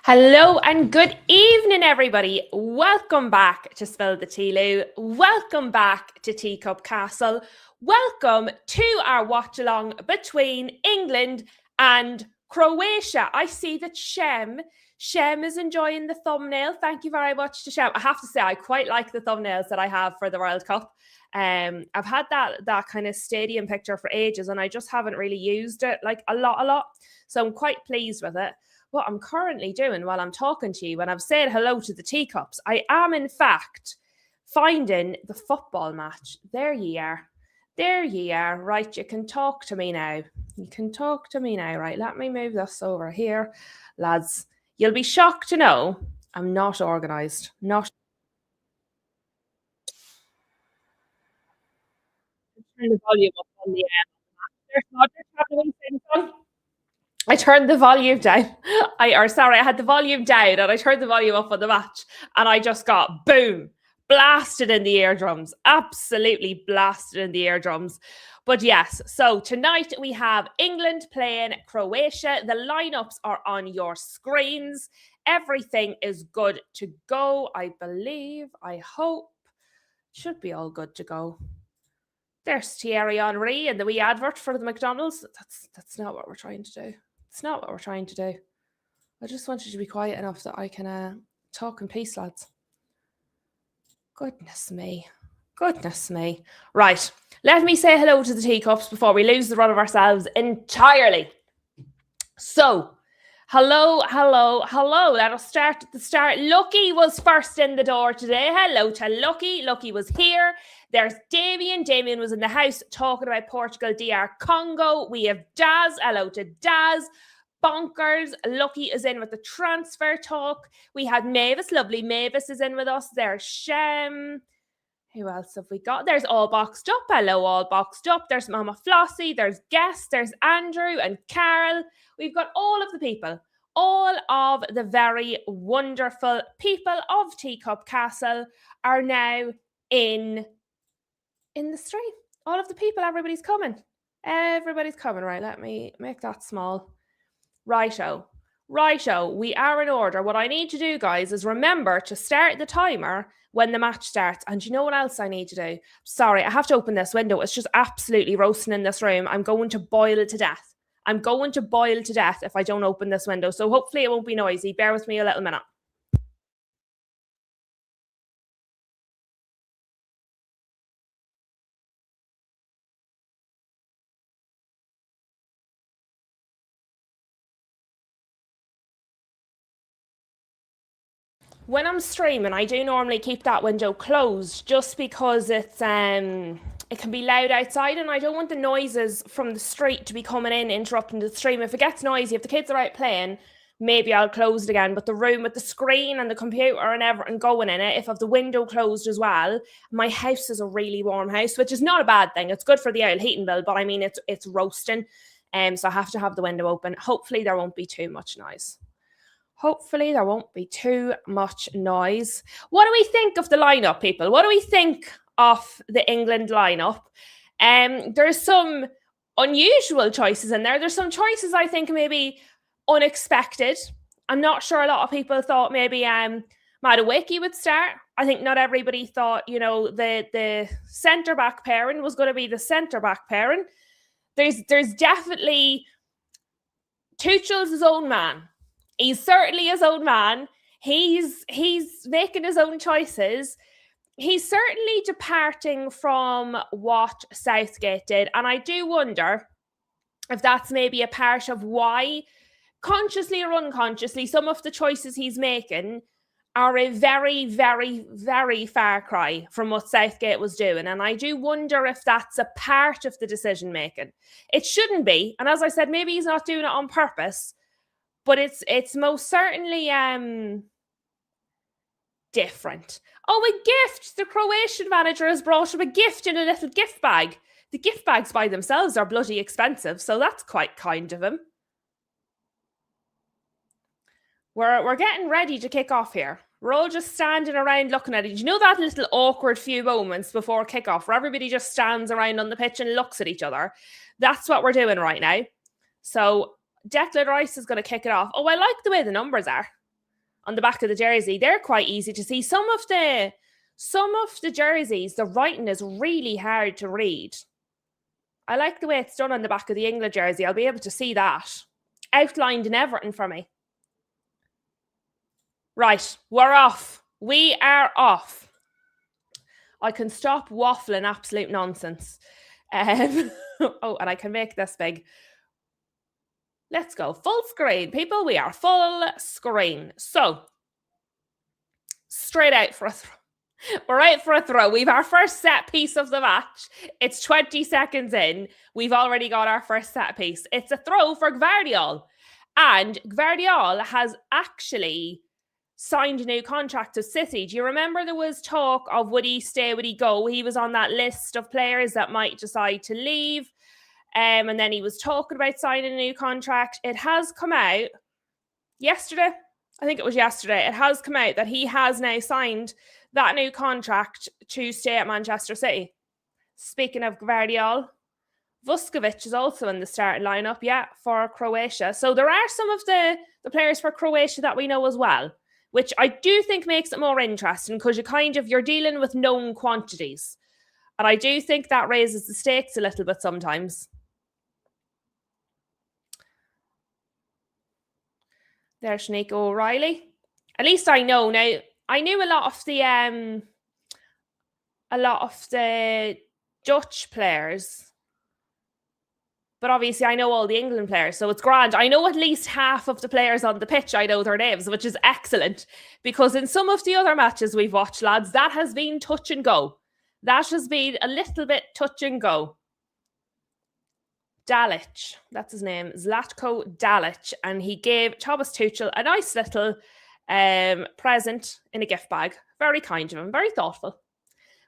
Hello and good evening, everybody. Welcome back to Spill the Tea Loo. Welcome back to Teacup Castle. Welcome to our watch along between England and Croatia. I see that Shem is enjoying the thumbnail. Thank you very much to Shem. I have to say, I quite like the thumbnails that I have for the World Cup. I've had that kind of stadium picture for ages, and I just haven't really used it like a lot. So I'm quite pleased with it. What I'm currently doing while I'm talking to you, when I've said hello to the teacups, I am in fact finding the football match. There ye are. There ye are. Right, you can talk to me now. You can talk to me now. Right, let me move this over here. Lads, you'll be shocked to know I'm not organised. Not. Turn the volume up on the I turned the volume down. I had the volume down and I turned the volume up on the match, and I just got boom, blasted in the eardrums. Absolutely blasted in the eardrums. But yes, so tonight we have England playing Croatia. The lineups are on your screens. Everything is good to go, I believe. I hope. Should be all good to go. There's Thierry Henry and the wee advert for the McDonald's. That's not what we're trying to do. It's not what we're trying to do. I just want you to be quiet enough that I can talk in peace, lads. Goodness me. Goodness me. Right. Let me say hello to the teacups before we lose the run of ourselves entirely. So, hello. Let us start at the start. Lucky was first in the door today. Hello to Lucky. Lucky was here. There's Damien. Damien was in the house talking about Portugal, DR Congo. We have Daz. Hello to Daz. Bonkers. Lucky is in with the transfer talk. We had Mavis. Lovely Mavis is in with us. There's Shem. Who else have we got? There's All Boxed Up. Hello, All Boxed Up. There's Mama Flossie. There's Guest. There's Andrew and Carol. We've got all of the people. All of the very wonderful people of Teacup Castle are now in the stream. All of the people, everybody's coming. Everybody's coming. Right, let me make that small. Righto, we are in order. What I need to do, guys, is remember to start the timer when the match starts. And you know what else I need to do? Sorry, I have to open this window. It's just absolutely roasting in this room. I'm going to boil to death. If I don't open this window. So hopefully it won't be noisy. Bear with me a little minute. When I'm streaming, I do normally keep that window closed just because it can be loud outside, and I don't want the noises from the street to be coming in, interrupting the stream. If it gets noisy, if the kids are out playing, maybe I'll close it again. But the room with the screen and the computer and everything going in it, if I have the window closed as well, my house is a really warm house, which is not a bad thing. It's good for the old heating bill, but I mean, it's roasting. So I have to have the window open. Hopefully there won't be too much noise. What do we think of the lineup, people? What do we think of the England lineup? There's some unusual choices in there. There's some choices I think maybe unexpected. I'm not sure a lot of people thought maybe Madueke would start. I think not everybody thought, the centre-back pairing was going to be the centre-back pairing. There's definitely Tuchel's his own man. He's certainly his own man. He's making his own choices. He's certainly departing from what Southgate did. And I do wonder if that's maybe a part of why, consciously or unconsciously, some of the choices he's making are a very, very, very far cry from what Southgate was doing. And I do wonder if that's a part of the decision making. It shouldn't be. And as I said, maybe he's not doing it on purpose. But it's most certainly different. Oh, a gift! The Croatian manager has brought him a gift in a little gift bag. The gift bags by themselves are bloody expensive, so that's quite kind of him. We're getting ready to kick off here. We're all just standing around looking at it. You know that little awkward few moments before kickoff where everybody just stands around on the pitch and looks at each other? That's what we're doing right now. So Declan Rice is going to kick it off. Oh, I like the way the numbers are. on the back of the jersey. They're quite easy to see. Some of the jerseys, the writing is really hard to read. I like the way it's done on the back of the England jersey. I'll be able to see that outlined in everything for me. Right, we're off. We are off. I can stop waffling absolute nonsense. Oh, and I can make this big. Let's go full screen, people. We are full screen. So, straight out for a throw. We're out for a throw. We've our first set piece of the match. It's 20 seconds in. We've already got our first set piece. It's a throw for Gvardiol. And Gvardiol has actually signed a new contract with City. Do you remember there was talk of would he stay, would he go? He was on that list of players that might decide to leave. And then he was talking about signing a new contract. It has come out yesterday. I think it was yesterday. It has come out that he has now signed that new contract to stay at Manchester City. Speaking of Gvardiol, Vuskovic is also in the starting lineup, for Croatia. So there are some of the players for Croatia that we know as well, which I do think makes it more interesting because you're dealing with known quantities. And I do think that raises the stakes a little bit sometimes. There's Nico O'Reilly. At least I know now. I knew a lot of the Dutch players, but obviously I know all the England players, so it's grand. I know at least half of the players on the pitch. I know their names, which is excellent, because in some of the other matches we've watched, lads, that has been touch and go. That has been a little bit touch and go. Dalic, that's his name, Zlatko Dalic, and he gave Thomas Tuchel a nice little present in a gift bag. Very kind of him, very thoughtful.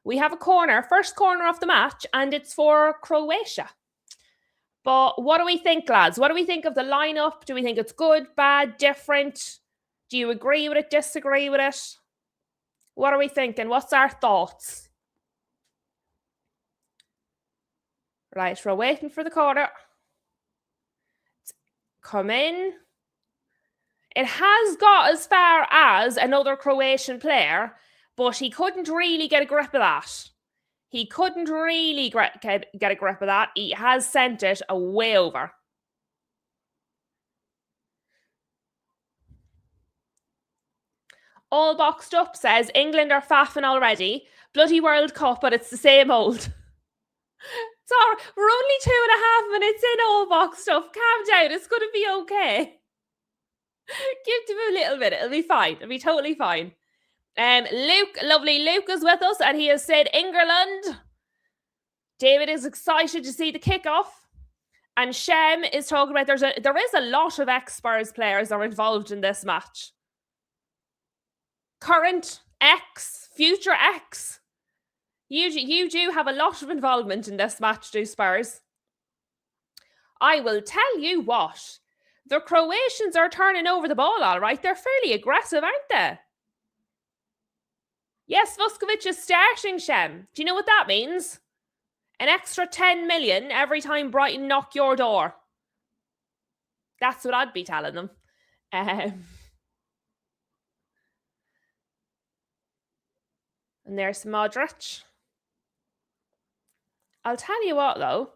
We have a corner, first corner of the match, and it's for Croatia. But what do we think, lads? What do we think of the lineup? Do we think it's good, bad, different? Do you agree with it, disagree with it? What are we thinking? What's our thoughts? Right, we're waiting for the corner. Come in. It has got as far as another Croatian player, but he couldn't really get a grip of that. He couldn't really get a grip of that. He has sent it way over. All boxed up says, England are faffing already. Bloody World Cup, but it's the same old. Sorry, we're only 2.5 minutes in, all boxed up. Calm down, it's going to be okay. Give him a little bit, it'll be fine. It'll be totally fine. Luke, lovely Luke is with us, and he has said England. David is excited to see the kickoff. And Shem is talking about there is a lot of ex-Spurs players are involved in this match. Current ex, future ex. You do have a lot of involvement in this match, do Spurs. I will tell you what. The Croatians are turning over the ball, all right. They're fairly aggressive, aren't they? Yes, Vuskovic is starting, Shem. Do you know what that means? An extra 10 million every time Brighton knock your door. That's what I'd be telling them. And there's Modric. I'll tell you what, though.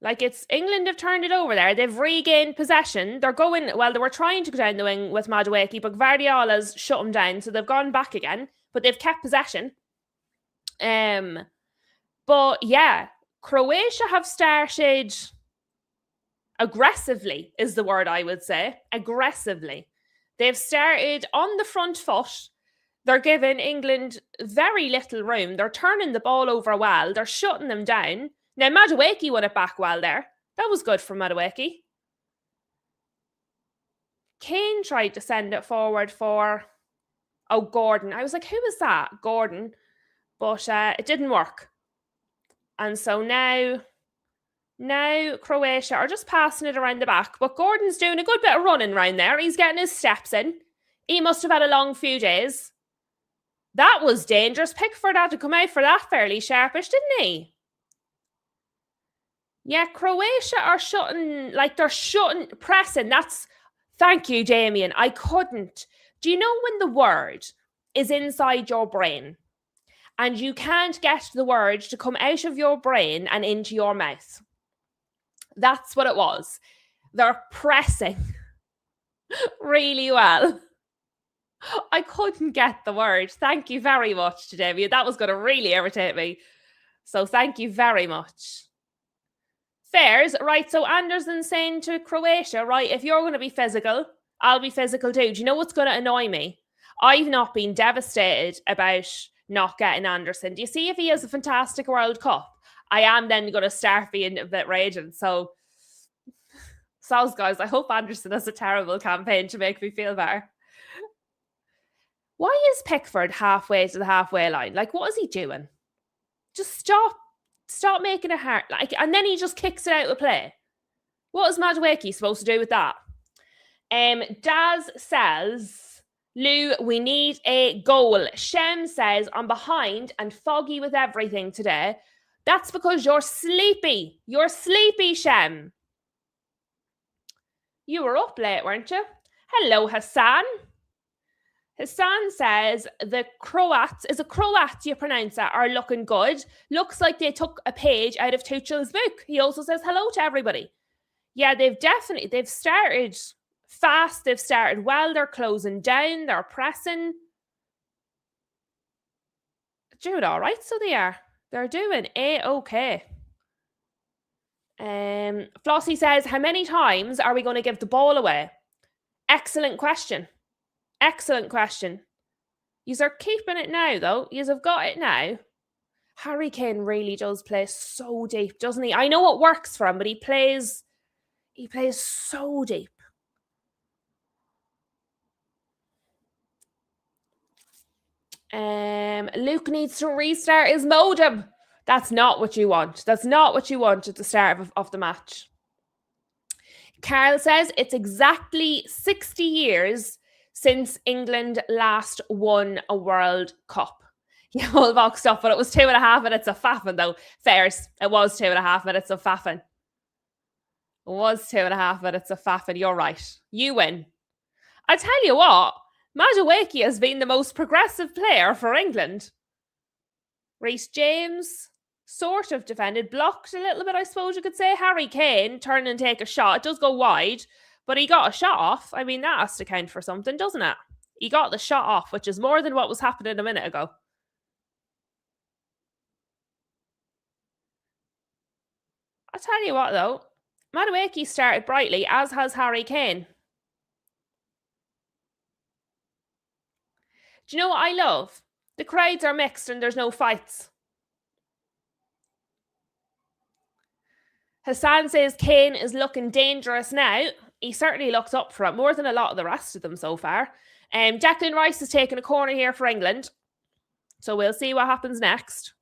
Like, it's England have turned it over there. They've regained possession. They were trying to go down the wing with Madueke, but Gvardiol has shut them down, so they've gone back again. But they've kept possession. But yeah, Croatia have started aggressively, is the word I would say. Aggressively. They've started on the front foot. They're giving England very little room. They're turning the ball over well. They're shutting them down. Now, Madueke won it back well there. That was good for Madueke. Kane tried to send it forward for Gordon. I was like, who was that? Gordon. But it didn't work. And so now Croatia are just passing it around the back. But Gordon's doing a good bit of running around there. He's getting his steps in. He must have had a long few days. That was dangerous. Pickford had to come out for that fairly sharpish, didn't he? Yeah, Croatia are shutting, pressing. Thank you, Damien. I couldn't Do you know when the word is inside your brain and you can't get the word to come out of your brain and into your mouth? That's what it was. They're pressing really well. I couldn't get the word. Thank you very much to Debbie. That was going to really irritate me. So thank you very much. Fairs, right? So Anderson's saying to Croatia, right, if you're going to be physical, I'll be physical too. Do you know what's going to annoy me? I've not been devastated about not getting Anderson. Do you see if he has a fantastic World Cup? I am then going to start being a bit raging. So, guys, I hope Anderson has a terrible campaign to make me feel better. Why is Pickford halfway to the halfway line? Like, what is he doing? Just stop making it hard. Like, and then he just kicks it out of play. What is Madueke supposed to do with that? Daz says, Lou, we need a goal. Shem says, I'm behind and foggy with everything today. That's because you're sleepy. You're sleepy, Shem. You were up late, weren't you? Hello, Hassan. Hassan says the Croats, is it Croat you pronounce that, are looking good. Looks like they took a page out of Tuchel's book. He also says hello to everybody. Yeah, they've started fast, they've started well, they're closing down, they're pressing. Doing all right, so they are. They're doing A-okay. Flossie says, how many times are we going to give the ball away? Excellent question. Excellent question. Yous are keeping it now, though. Yous have got it now. Harry Kane really does play so deep, doesn't he? I know it works for him, but he plays so deep. Luke needs to restart his modem. That's not what you want. That's not what you want at the start of the match. Carl says it's exactly 60 years since England last won a World Cup. Yeah, all boxed up, but it was 2.5 minutes of faffing, though. Fairs, it was 2.5 minutes of faffing. It was 2.5 minutes of faffing. You're right. You win. I tell you what, Madueke has been the most progressive player for England. Reece James sort of defended, blocked a little bit, I suppose you could say. Harry Kane turned and take a shot. It does go wide, but he got a shot off. I mean, that has to count for something, doesn't it? He got the shot off, which is more than what was happening a minute ago. I'll tell you what, though. Madueke started brightly, as has Harry Kane. Do you know what I love? The crowds are mixed and there's no fights. Hassan says Kane is looking dangerous now. He certainly looks up for it, more than a lot of the rest of them so far. Declan Rice is taking a corner here for England. So we'll see what happens next.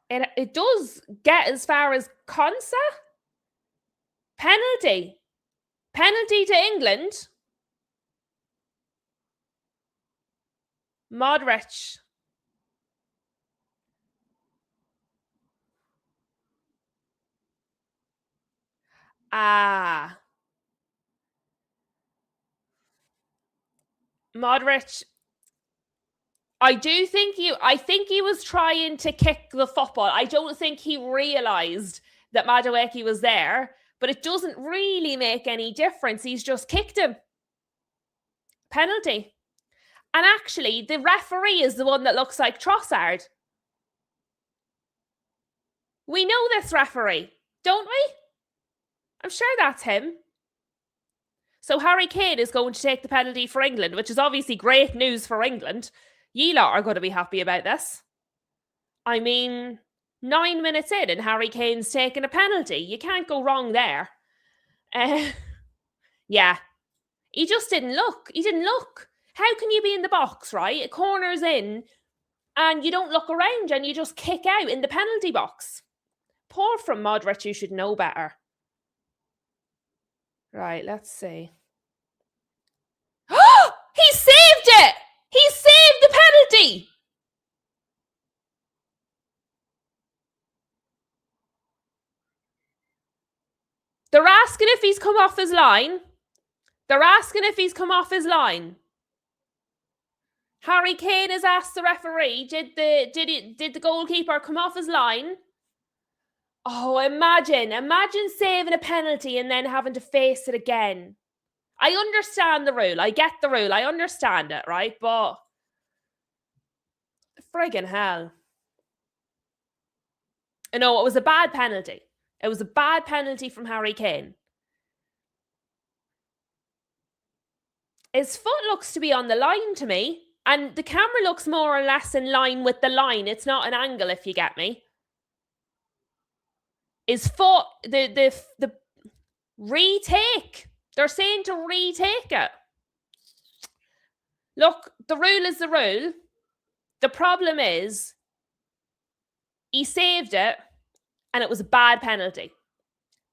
It does get as far as Konsa. Penalty. Penalty to England. Modric. Modric. I think he was trying to kick the football. I don't think he realised that Madueke was there, but it doesn't really make any difference. He's just kicked him. Penalty. And actually, the referee is the one that looks like Trossard. We know this referee, don't we? I'm sure that's him. So Harry Kane is going to take the penalty for England, which is obviously great news for England. Ye lot are going to be happy about this. I mean, 9 minutes in and Harry Kane's taking a penalty. You can't go wrong there. Yeah. He just didn't look. He didn't look. How can you be in the box, right? A corner's in and you don't look around and you just kick out in the penalty box. Poor from Modric, you should know better. Right, let's see. He saved it! He saved the penalty! They're asking if he's come off his line. They're asking if he's come off his line. Harry Kane has asked the referee, did the goalkeeper come off his line? Oh, imagine saving a penalty and then having to face it again. I understand the rule. I get the rule. I understand it, right? But friggin' hell. No, it was a bad penalty. It was a bad penalty from Harry Kane. His foot looks to be on the line to me. And the camera looks more or less in line with the line. It's not an angle, if you get me. His foot, the retake. They're saying to retake it. Look, the rule is the rule. The problem is he saved it and it was a bad penalty.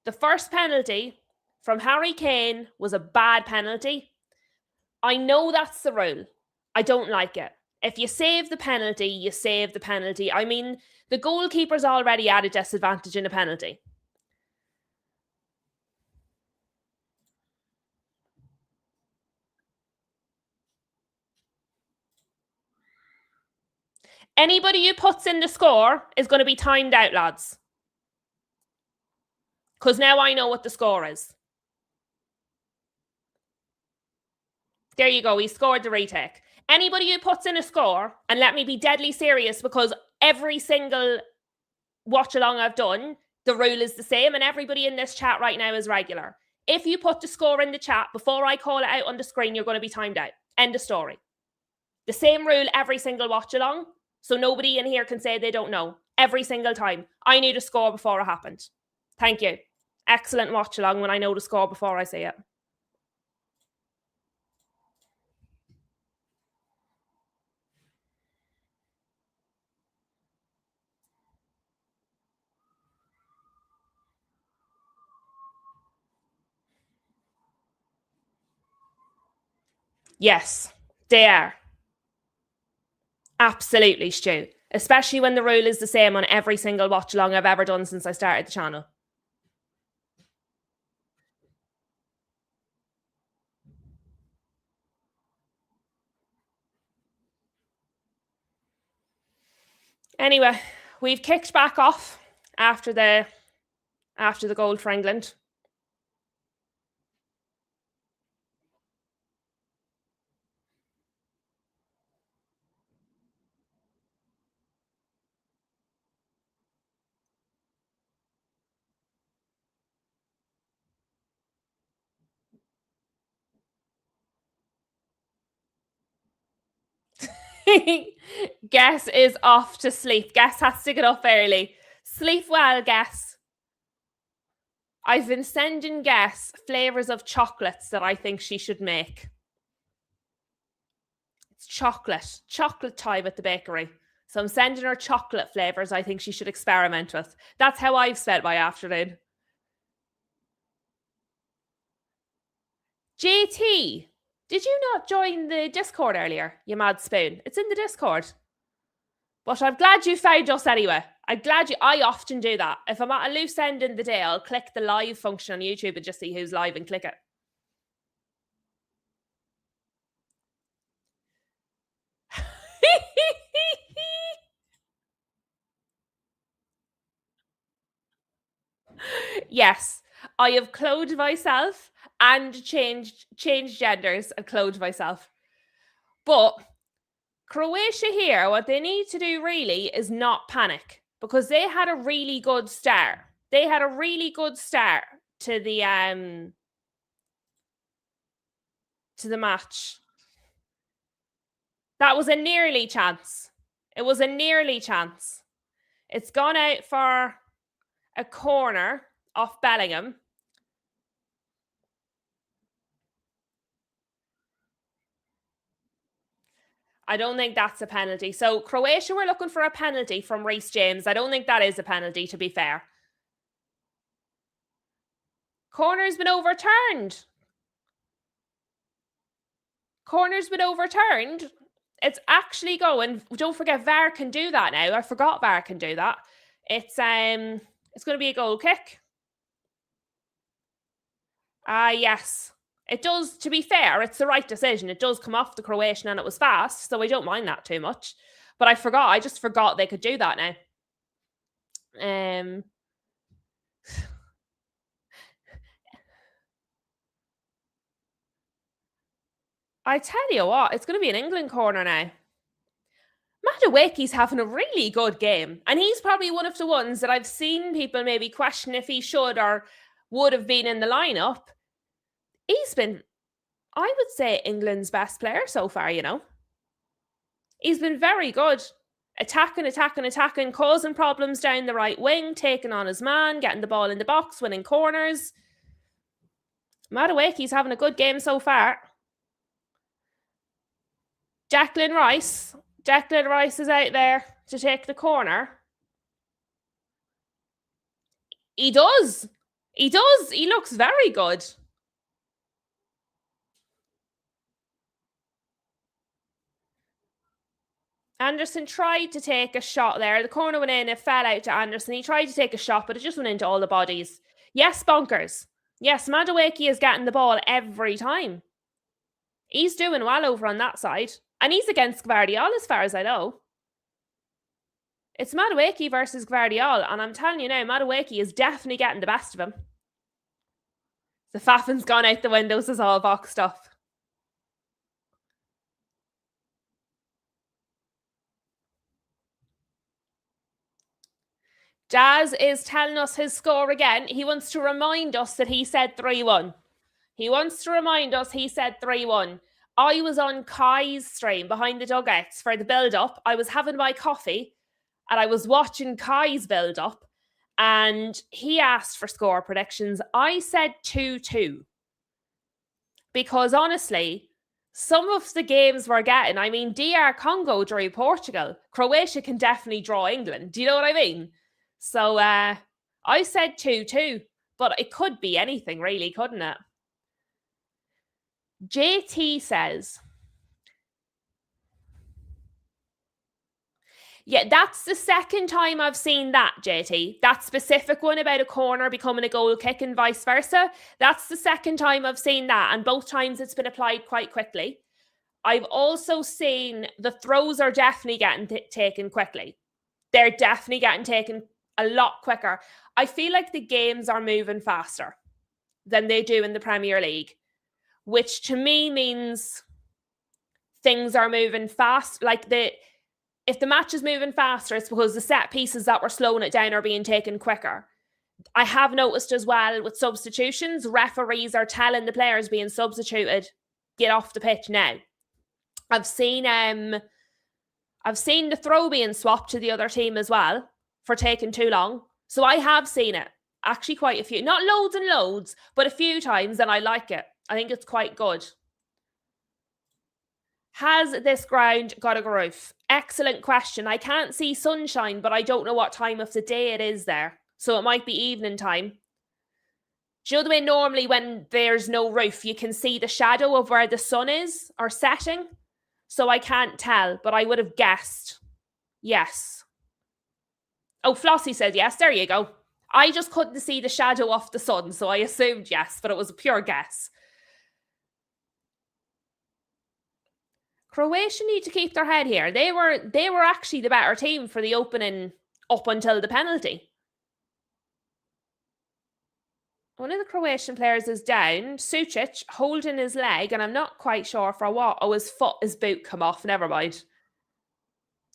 The first penalty from Harry Kane was a bad penalty. I know that's the rule. I don't like it. If you save the penalty, you save the penalty. I mean, the goalkeeper's already at a disadvantage in a penalty. Anybody who puts in the score is going to be timed out, lads. Because now I know what the score is. There you go. He scored the retake. Anybody who puts in a score, and let me be deadly serious, because every single watch along I've done, the rule is the same, and everybody in this chat right now is regular. If you put the score in the chat before I call it out on the screen, you're going to be timed out. End of story. The same rule every single watch along, so nobody in here can say they don't know. Every single time. I knew the score before it happened. Thank you. Excellent watch along when I know the score before I say it. Yes, they are. Absolutely, Stu. Especially when the rule is the same on every single watch along I've ever done since I started the channel. Anyway, we've kicked back off after the goal for England. Guess is off to sleep. Guess has to get up early. Sleep well, Guess. I've been sending Guess flavours of chocolates that I think she should make. It's chocolate time at the bakery. So I'm sending her chocolate flavours I think she should experiment with. That's how I've spent my afternoon. JT, did you not join the Discord earlier, you mad spoon? It's in the Discord. But I'm glad you found us anyway. I often do that. If I'm at a loose end in the day, I'll click the live function on YouTube and just see who's live and click it. Yes, I have clothed myself and changed genders and clothed myself. But Croatia here, what they need to do really is not panic, because they had a really good start. They had a really good start to the match. That was a nearly chance. It was a nearly chance. It's gone out for a corner off Bellingham. I don't think that's a penalty. So Croatia were looking for a penalty from Reece James. I don't think that is a penalty, to be fair. Corner's been overturned. Corner's been overturned. It's actually going. Don't forget, VAR can do that now. I forgot VAR can do that. It's going to be a goal kick. Yes. It does, to be fair, it's the right decision. It does come off the Croatian and it was fast, so I don't mind that too much. But I just forgot they could do that now. Um, I tell you what, it's going to be an England corner now. Madawaki's having a really good game. And he's probably one of the ones that I've seen people maybe question if he should or would have been in the lineup. He's been, I would say, England's best player so far, you know. He's been very good. Attacking, causing problems down the right wing, taking on his man, getting the ball in the box, winning corners. Madawaki's having a good game so far. Declan Rice is out there to take the corner. He does. He looks very good. Anderson tried to take a shot there. The corner went in, it fell out to Anderson. He tried to take a shot, but it just went into all the bodies. Yes, bonkers. Yes, Madawaki is getting the ball every time. He's doing well over on that side. And he's against Gvardiol as far as I know. It's Madawaki versus Gvardiol. And I'm telling you now, Madawaki is definitely getting the best of him. The Faffin's gone out the windows as all box stuff. Jazz is telling us his score again. He wants to remind us that he said 3-1. He wants to remind us he said 3-1. I was on Kai's stream behind the dugouts for the build-up. I was having my coffee and I was watching Kai's build-up and he asked for score predictions. I said 2-2. Because honestly, some of the games we're getting, I mean, DR Congo drew Portugal. Croatia can definitely draw England. Do you know what I mean? So I said 2-2, but it could be anything really, couldn't it? JT says, yeah, that's the second time I've seen that, JT. That specific one about a corner becoming a goal kick and vice versa. That's the second time I've seen that. And both times it's been applied quite quickly. I've also seen the throws are definitely getting taken quickly. They're definitely getting taken a lot quicker. I feel like the games are moving faster than they do in the Premier League, which to me means things are moving fast. Like if the match is moving faster, it's because the set pieces that were slowing it down are being taken quicker. I have noticed as well with substitutions, referees are telling the players being substituted, get off the pitch now. I've seen the throw being swapped to the other team as well for taking too long. So I have seen it. Actually quite a few. Not loads and loads, but a few times, and I like it. I think it's quite good. Has this ground got a roof? Excellent question. I can't see sunshine, but I don't know what time of the day it is there. So it might be evening time. Do you know the way normally when there's no roof, you can see the shadow of where the sun is or setting? So I can't tell, but I would have guessed yes. Oh, Flossie said yes. There you go. I just couldn't see the shadow of the sun, so I assumed yes, but it was a pure guess. Croatia need to keep their head here. They were actually the better team for the opening up until the penalty. One of the Croatian players is down. Sucic holding his leg, and I'm not quite sure for what. Oh, his boot come off. Never mind.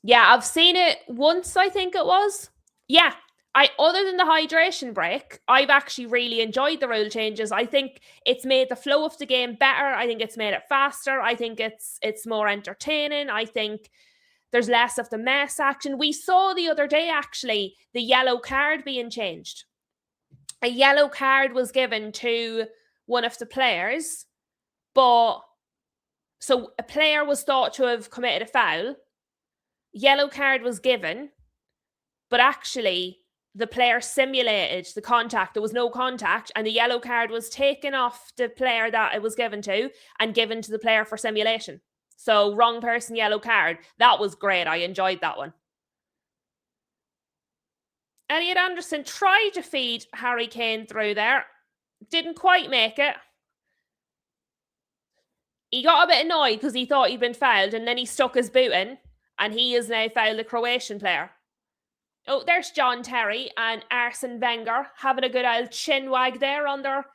Yeah, I've seen it once, I think it was. Yeah, other than the hydration break, I've actually really enjoyed the rule changes. I think it's made the flow of the game better. I think it's made it faster. I think it's more entertaining. I think there's less of the mess action. We saw the other day, actually, the yellow card being changed. A yellow card was given to one of the players, so a player was thought to have committed a foul. Yellow card was given, but actually the player simulated the contact. There was no contact, and the yellow card was taken off the player that it was given to and given to the player for simulation. So wrong person, yellow card. That was great. I enjoyed that one. Elliot Anderson tried to feed Harry Kane through there. Didn't quite make it. He got a bit annoyed because he thought he'd been fouled, and then he stuck his boot in, and he is now fouled the Croatian player. Oh, there's John Terry and Arsene Wenger having a good old chin wag there on their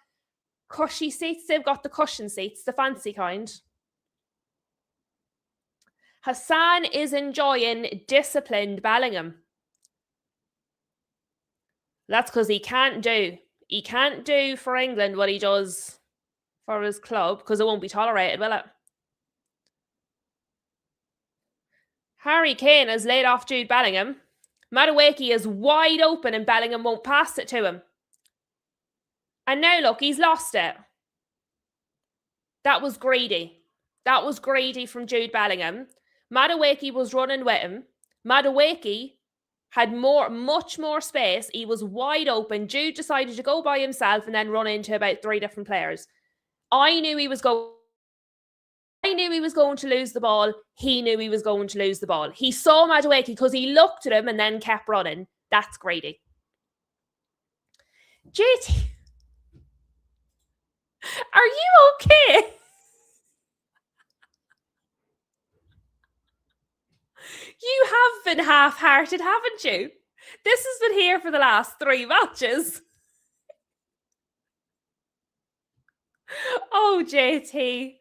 cushy seats. They've got the cushion seats, the fancy kind. Hassan is enjoying disciplined Bellingham. That's because he can't do for England what he does for his club, because it won't be tolerated, will it? Harry Kane has laid off Jude Bellingham. Madueke is wide open and Bellingham won't pass it to him. And now look, he's lost it. That was greedy. That was greedy from Jude Bellingham. Madueke was running with him. Madueke had much more space. He was wide open. Jude decided to go by himself and then run into about 3 different players. I knew he was going to lose the ball. He knew he was going to lose the ball. He saw Madueke because he looked at him and then kept running. That's greedy. JT, are you okay? You have been half-hearted, haven't you? This has been here for the last 3 matches. Oh, JT.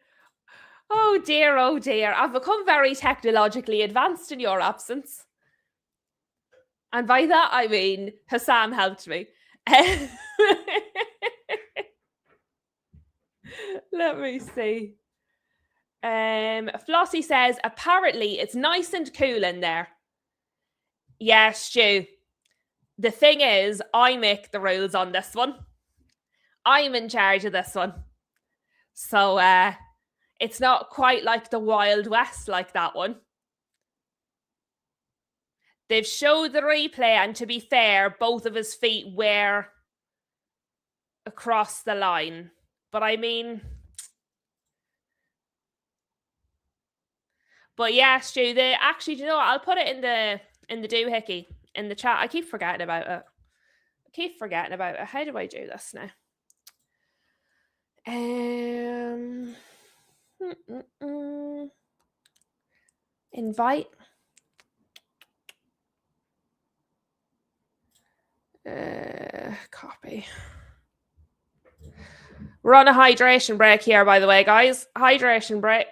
Oh dear, oh dear. I've become very technologically advanced in your absence. And by that, I mean Hassan helped me. Let me see. Flossie says, apparently it's nice and cool in there. Yeah, Stu. The thing is, I make the rules on this one. I'm in charge of this one. So it's not quite like the Wild West like that one. They've showed the replay, and to be fair, both of his feet were across the line. But I mean... But yeah, Stu, actually, do you know what? I'll put it in the doohickey, in the chat. I keep forgetting about it. How do I do this now? Invite. Copy. We're on a hydration break here, by the way, guys. Hydration break.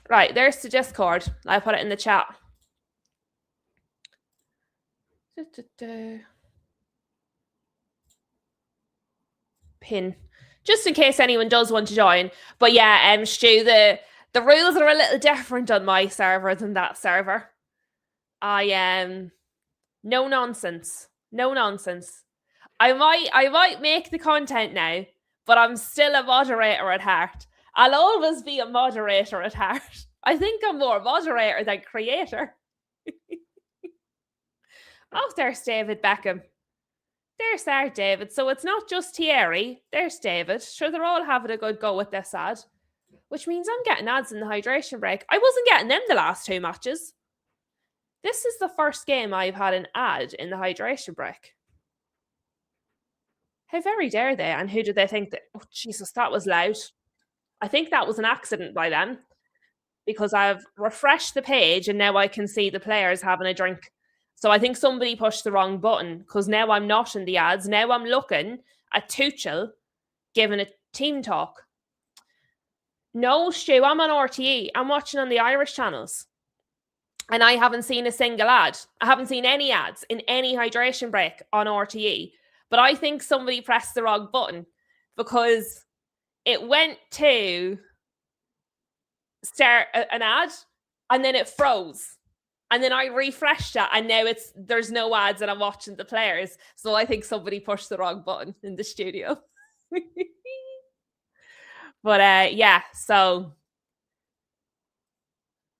Right, there's the Discord. I'll put it in the chat. Pin. Just in case anyone does want to join. But yeah, Stu, the rules are a little different on my server than that server. No nonsense. No nonsense. I might make the content now, but I'm still a moderator at heart. I'll always be a moderator at heart. I think I'm more moderator than creator. Oh, there's David Beckham. There's our David. So it's not just Thierry. There's David. Sure, they're all having a good go with this ad. Which means I'm getting ads in the hydration break. I wasn't getting them the last 2 matches. This is the first game I've had an ad in the hydration break. How very dare they? And who did they think that... Oh, Jesus, that was loud. I think that was an accident by them, because I've refreshed the page and now I can see the players having a drink. So I think somebody pushed the wrong button, because now I'm not in the ads. Now I'm looking at Tuchel giving a team talk. No, Stu, I'm on RTE. I'm watching on the Irish channels. And I haven't seen a single ad. I haven't seen any ads in any hydration break on RTE. But I think somebody pressed the wrong button, because it went to start an ad and then it froze. And then I refreshed it and now there's no ads and I'm watching the players. So I think somebody pushed the wrong button in the studio. But yeah, so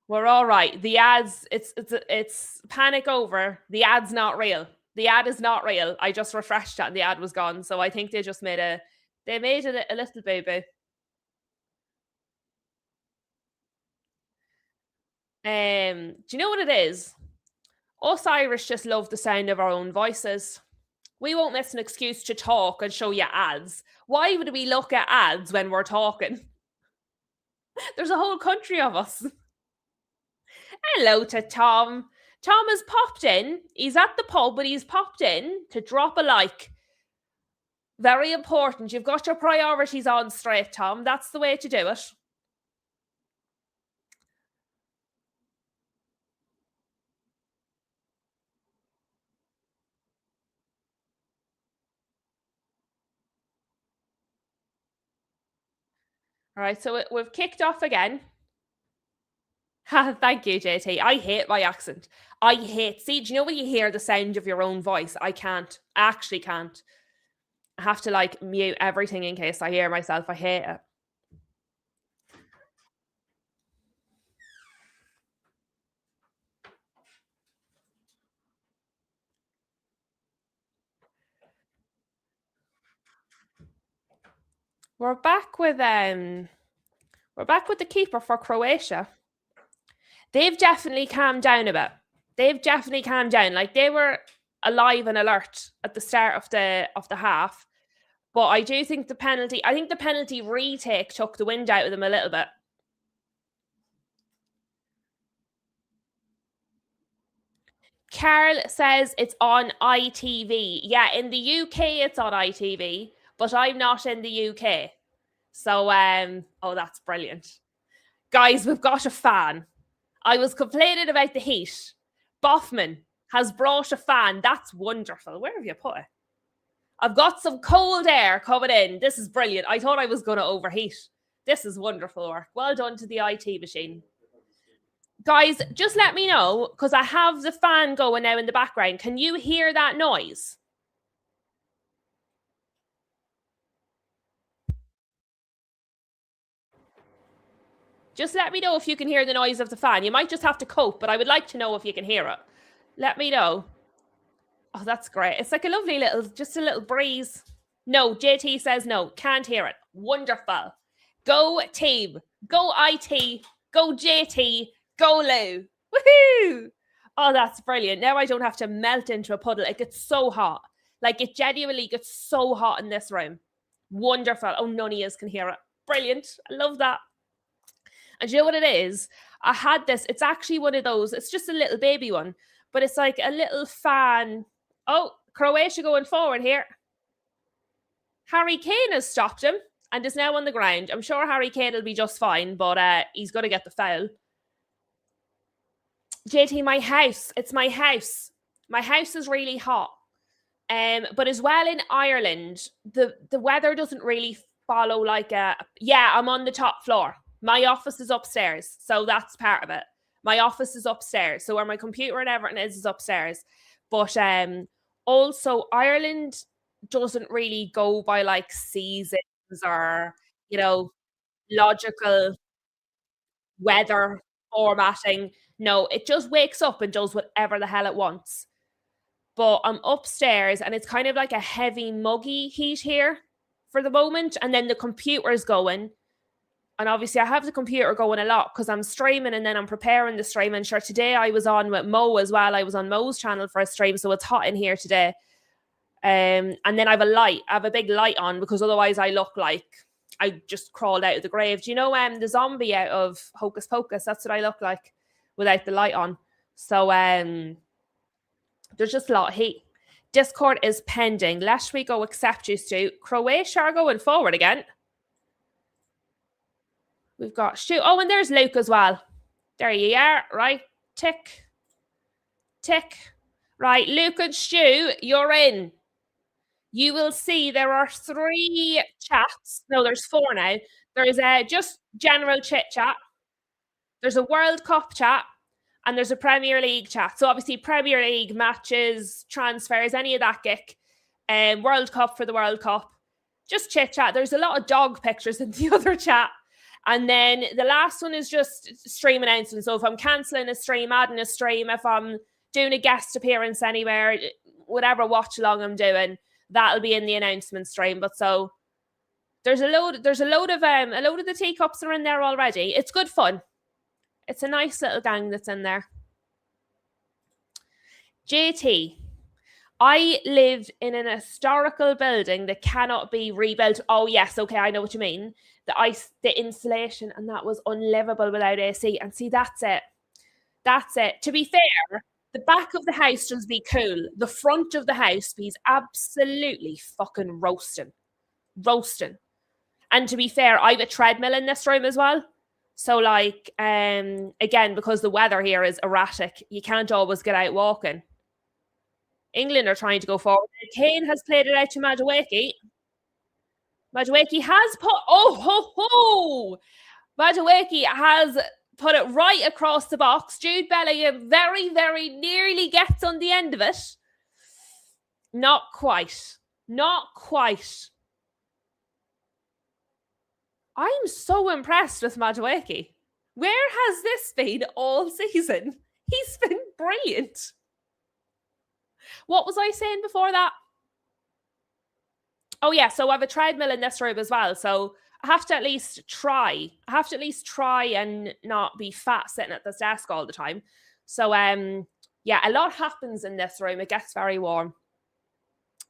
we're all right. The ads, it's panic over. The ad's not real. The ad is not real. I just refreshed it and the ad was gone. So I think they just made it a little boo-boo. Do you know what it is? Us Irish just love the sound of our own voices. We won't miss an excuse to talk and show you ads. Why would we look at ads when we're talking? There's a whole country of us. Hello to Tom. Tom has popped in. He's at the pub, but he's popped in to drop a like. Very important. You've got your priorities on straight, Tom. That's the way to do it. All right, so we've kicked off again. Thank you, JT. I hate my accent. I hate. See, do you know when you hear the sound of your own voice? I can't. I actually can't. I have to like mute everything in case I hear myself. I hate it. We're back with the keeper for Croatia. They've definitely calmed down a bit. They've definitely calmed down. Like they were alive and alert at the start of the half. But I do think I think the penalty retake took the wind out of them a little bit. Carl says it's on ITV. Yeah, in the UK it's on ITV, but I'm not in the UK. So oh, that's brilliant. Guys, we've got a fan. I was complaining about the heat. Boffman has brought a fan. That's wonderful. Where have you put it? I've got some cold air coming in. This is brilliant. I thought I was going to overheat. This is wonderful work. Well done to the IT machine. Guys, just let me know, because I have the fan going now in the background. Can you hear that noise? Just let me know if you can hear the noise of the fan. You might just have to cope, but I would like to know if you can hear it. Let me know. Oh, that's great. It's like a lovely little, just a little breeze. No, JT says no. Can't hear it. Wonderful. Go team. Go IT. Go JT. Go Lou. Woohoo! Oh, that's brilliant. Now I don't have to melt into a puddle. It gets so hot. Like it genuinely gets so hot in this room. Wonderful. Oh, none of you can hear it. Brilliant. I love that. And you know what it is? I had this. It's actually one of those. It's just a little baby one, but it's like a little fan. Oh, Croatia going forward here. Harry Kane has stopped him and is now on the ground. I'm sure Harry Kane will be just fine, but he's going to get the foul. JT, my house. It's my house. My house is really hot. But as well in Ireland, the weather doesn't really follow like a. Yeah, I'm on the top floor. My office is upstairs, so that's part of it. My office is upstairs, so where my computer and everything is upstairs. But also Ireland doesn't really go by like seasons or logical weather formatting. No, it just wakes up and does whatever the hell it wants. But I'm upstairs and it's kind of like a heavy, muggy heat here for the moment. And then the computer's going. And obviously, I have the computer going a lot because I'm streaming and then I'm preparing the stream. And sure, today I was on with Mo as well. I was on Mo's channel for a stream. So it's hot in here today. And then I have a light. I have a big light on because otherwise I look like I just crawled out of the grave. Do you know the zombie out of Hocus Pocus? That's what I look like without the light on. So there's just a lot of heat. Discord is pending. Let me go accept you, Stu. Croatia are going forward again. We've got Stu. Oh, and there's Luke as well. There you are. Right. Tick. Tick. Right. Luke and Stu, you're in. You will see there are 3 chats. No, there's 4 now. There's just general chit chat. There's a World Cup chat. And there's a Premier League chat. So obviously Premier League matches, transfers, any of that gick. World Cup for the World Cup. Just chit chat. There's a lot of dog pictures in the other chat. And then the last one is just stream announcements. So if I'm cancelling a stream, adding a stream, if I'm doing a guest appearance anywhere, whatever watch along I'm doing, that'll be in the announcement stream. But so there's a load of the teacups are in there already. It's good fun. It's a nice little gang that's in there. JT, I lived in an historical building that cannot be rebuilt. Oh, yes. Okay. I know what you mean. The insulation, and that was unlivable without AC. And see, that's it. That's it. To be fair, the back of the house does be cool. The front of the house be absolutely fucking roasting. Roasting. And to be fair, I have a treadmill in this room as well. So like, again, because the weather here is erratic, you can't always get out walking. England are trying to go forward. Kane has played it out to Madueke. Madueke has put, oh ho ho! Madueke has put it right across the box. Jude Bellingham very, very nearly gets on the end of it. Not quite. Not quite. I'm so impressed with Madueke. Where has this been all season? He's been brilliant. What was I saying before that? Oh, yeah. So I have a treadmill in this room as well. So I have to at least try. I have to at least try and not be fat sitting at this desk all the time. So, yeah, a lot happens in this room. It gets very warm.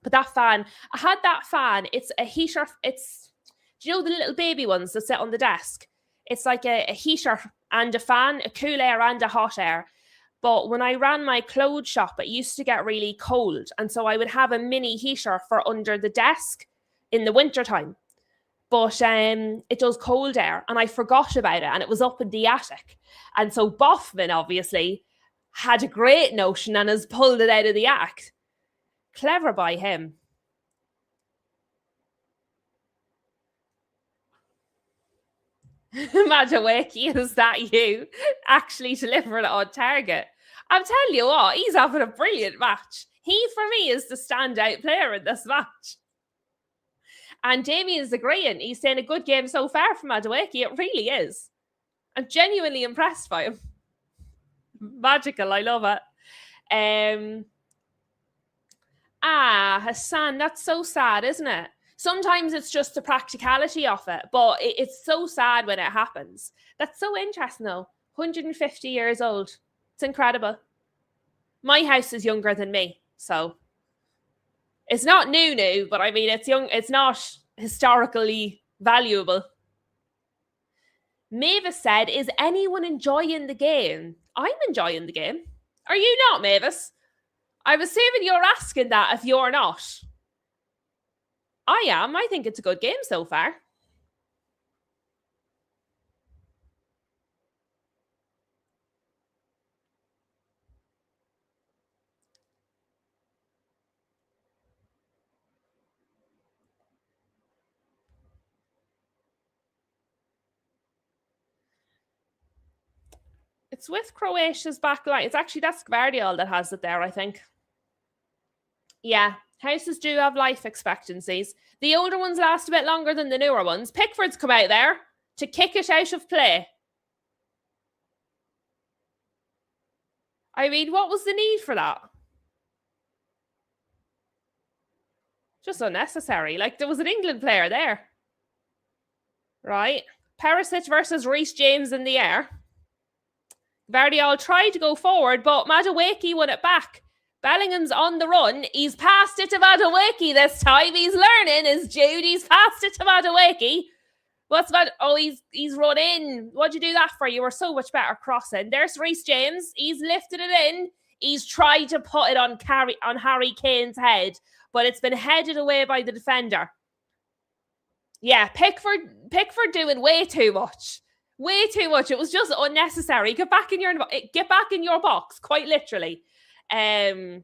But that fan, I had that fan. It's a heater. It's, do you know the little baby ones that sit on the desk? It's like a heater and a fan, a cool air and a hot air. But when I ran my clothes shop, it used to get really cold. And so I would have a mini heater for under the desk in the wintertime. But it does cold air. And I forgot about it. And it was up in the attic. And so Boffman, obviously, had a great notion and has pulled it out of the act. Clever by him. Madueke, is that you? Actually delivering it on target. I'm telling you what, he's having a brilliant match. He, for me, is the standout player in this match. And Damien's agreeing. He's saying a good game so far from Madueke. It really is. I'm genuinely impressed by him. Magical. I love it. Hassan, that's so sad, isn't it? Sometimes it's just the practicality of it, but it's so sad when it happens. That's so interesting, though. 150 years old. It's incredible. My house is younger than me, so it's not new, but I mean, it's young. It's not historically valuable. Mavis said, is anyone enjoying the game? I'm enjoying the game. Are you not, Mavis? I'm assuming you're asking that if you're not. I am. I think it's a good game so far. It's with Croatia's back line. It's actually, that's Gvardiol that has it there, I think. Yeah, houses do have life expectancies. The older ones last a bit longer than the newer ones. Pickford's come out there to kick it out of play. I mean, what was the need for that? Just unnecessary. Like, there was an England player there. Right. Perisic versus Reece James in the air. Gvardiol tried to go forward, but Madueke won it back. Bellingham's on the run. He's passed it to Madueke this time. He's learning. Is Jude? He's passed it to Madueke. What's that? Oh, he's run in. What'd you do that for? You were so much better crossing. There's Reece James. He's lifted it in. He's tried to put it on Harry Kane's head, but it's been headed away by the defender. Yeah, Pickford doing way too much. Way too much. It was just unnecessary. Get back in your box, quite literally. I'll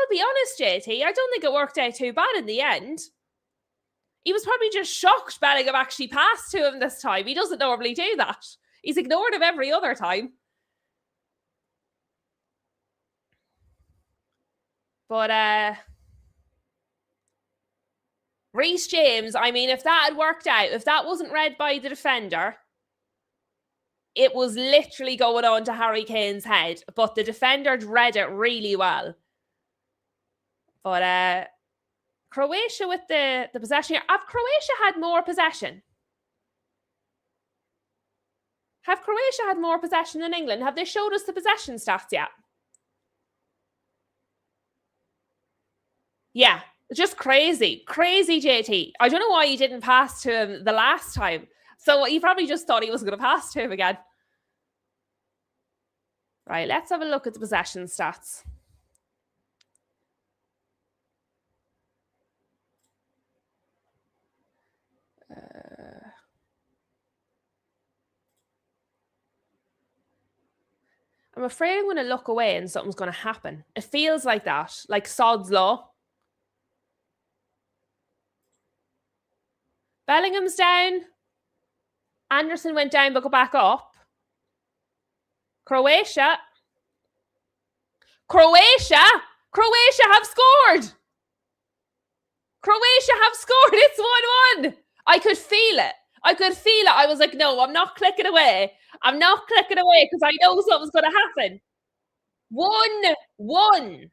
be honest, JT, I don't think it worked out too bad in the end. He was probably just shocked Bellingham actually passed to him this time. He doesn't normally do that. He's ignored him every other time. But Reece James, I mean, if that had worked out, if that wasn't read by the defender, it was literally going on to Harry Kane's head. But the defender read it really well. But Croatia with the possession here. Have Croatia had more possession? Have Croatia had more possession than England? Have they showed us the possession stats yet? Yeah, just crazy. Crazy, JT. I don't know why he didn't pass to him the last time. So he probably just thought he was going to pass to him again. Right, let's have a look at the possession stats. I'm afraid I'm going to look away and something's going to happen. It feels like that, like Sod's Law. Bellingham's down. Anderson went down but got back up. Croatia have scored. Croatia have scored. It's 1-1. I could feel it. I was like, no, I'm not clicking away. Because I know something's going to happen. 1-1.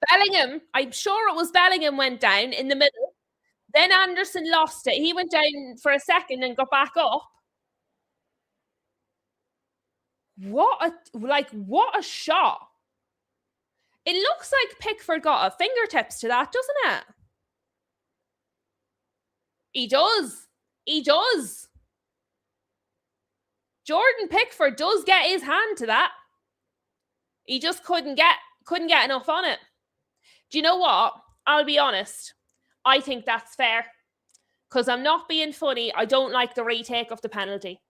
Bellingham, I'm sure it was Bellingham went down in the middle. Then Anderson lost it. He went down for a second and got back up. What a shot. It looks like Pickford got a fingertips to that, doesn't it? He does. Jordan Pickford does get his hand to that. He just couldn't get enough on it. Do you know what? I'll be honest. I think that's fair. Because I'm not being funny. I don't like the retake of the penalty.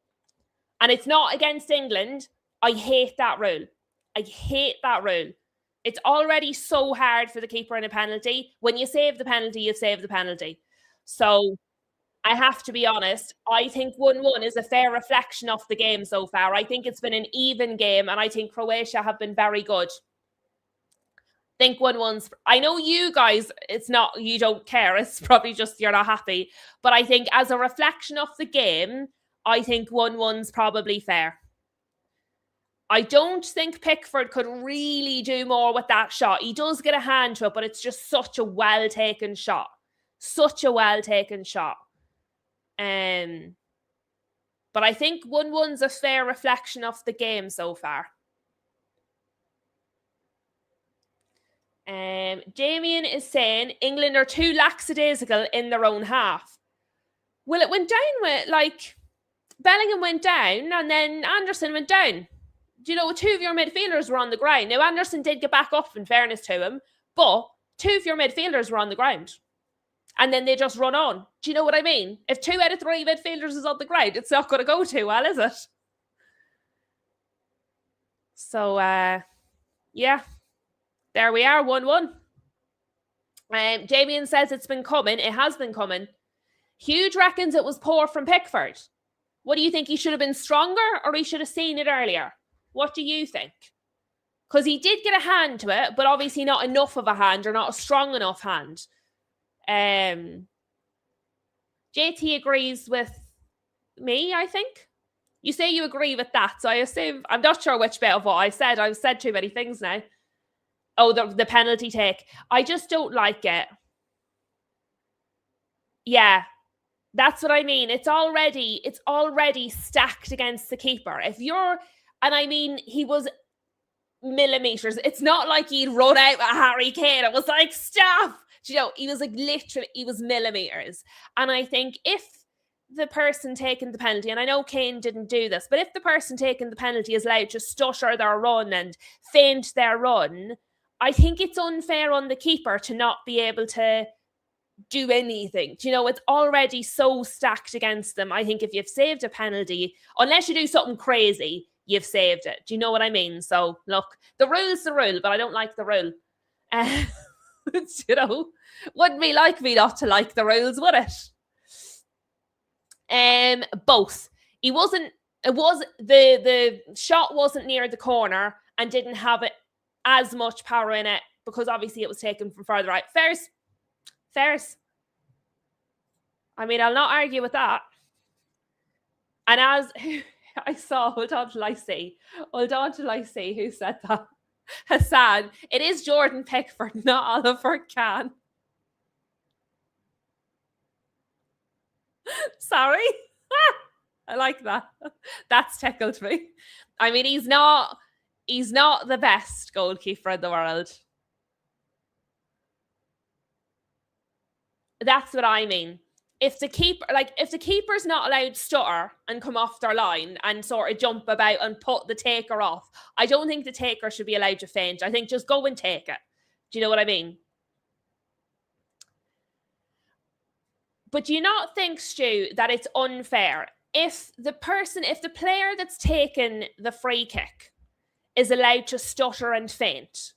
And it's not against England. I hate that rule. It's already so hard for the keeper in a penalty. When you save the penalty, you save the penalty. So I have to be honest. I think 1-1 is a fair reflection of the game so far. I think it's been an even game, and I think Croatia have been very good. I think 1-1's... I know you guys, it's not... You don't care. It's probably just you're not happy. But I think as a reflection of the game, I think 1-1's probably fair. I don't think Pickford could really do more with that shot. He does get a hand to it, but it's just such a well-taken shot. But I think 1-1's a fair reflection of the game so far. Damien is saying England are too lackadaisical in their own half. Well, it went down with, like, Bellingham went down and then Anderson went down. Do you know, two of your midfielders were on the ground. Now, Anderson did get back up, in fairness to him, but two of your midfielders were on the ground. And then they just run on. Do you know what I mean? If 2 out of 3 midfielders is on the ground, it's not going to go too well, is it? So, yeah. There we are, 1-1. Damien says it's been coming. It has been coming. Huge reckons it was poor from Pickford. What do you think? He should have been stronger, or he should have seen it earlier? What do you think? Because he did get a hand to it, but obviously not enough of a hand, or not a strong enough hand. JT agrees with me, I think. You say you agree with that, so I assume... I'm not sure which bit of what I said. I've said too many things now. Oh, the penalty take. I just don't like it. Yeah. That's what I mean. It's already stacked against the keeper. And I mean, he was millimeters. It's not like he'd run out at Harry Kane. It was like, stop. You know, he was like literally, he was millimeters. And I think if the person taking the penalty, and I know Kane didn't do this, but if the person taking the penalty is allowed to stutter their run and feint their run, I think it's unfair on the keeper to not be able to do anything. You know, it's already so stacked against them. I think if you've saved a penalty, unless you do something crazy, you've saved it. Do you know what I mean? So, look, the rule's the rule, but I don't like the rule. You know, wouldn't be like me not to like the rules, would it? Both. The shot wasn't near the corner and didn't have it as much power in it because obviously it was taken from further out. Fairs. I mean, I'll not argue with that. And as I saw, hold on till I see who said that. Hassan, it is Jordan Pickford, not Oliver Kahn. Sorry. I like that. That's tickled me. I mean, he's not the best goalkeeper in the world. That's what I mean. If the keeper's not allowed to stutter and come off their line and sort of jump about and put the taker off, I don't think the taker should be allowed to feint. I think just go and take it. Do you know what I mean? But do you not think, Stu, that it's unfair if the player that's taken the free kick is allowed to stutter and feint?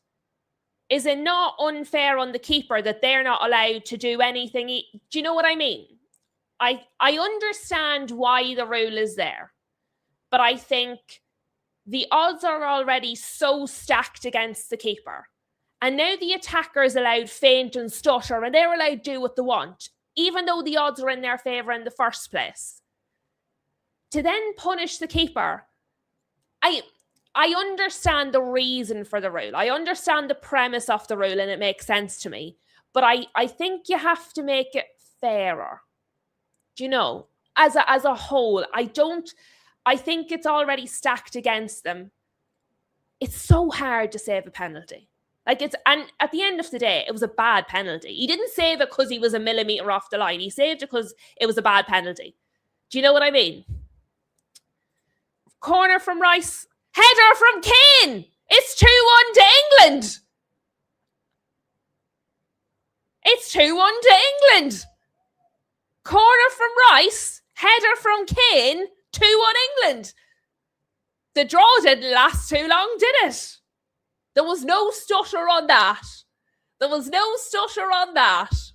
Is it not unfair on the keeper that they're not allowed to do anything? Do you know what I mean? I understand why the rule is there, but I think the odds are already so stacked against the keeper. And now the attacker is allowed feint and stutter and they're allowed to do what they want, even though the odds are in their favour in the first place. To then punish the keeper, I understand the reason for the rule. I understand the premise of the rule and it makes sense to me. But I think you have to make it fairer. Do you know? As a whole, I think it's already stacked against them. It's so hard to save a penalty. And at the end of the day, it was a bad penalty. He didn't save it because he was a millimetre off the line. He saved it because it was a bad penalty. Do you know what I mean? Corner from Rice. Header from Kane. It's 2-1 to England. It's 2-1 to England. Corner from Rice. Header from Kane. 2-1 England. The draw didn't last too long, did it? There was no stutter on that.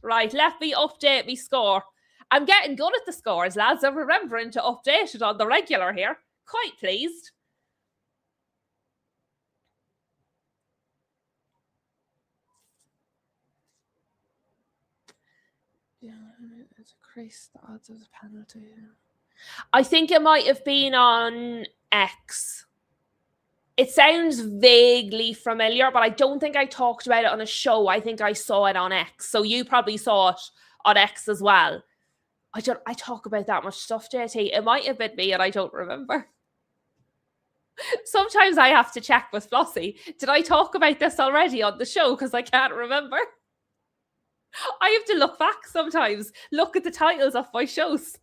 Right, let me update my score. I'm getting good at the scores, lads. I'm remembering to update it on the regular here. Quite pleased. Yeah, it's increased the odds of the penalty. I think it might have been on X. It sounds vaguely familiar, but I don't think I talked about it on a show. I think I saw it on X. So you probably saw it on X as well. I talk about that much stuff, JT. It might have been me and I don't remember. Sometimes I have to check with Flossie. Did I talk about this already on the show? Because I can't remember. I have to look back sometimes, look at the titles of my shows.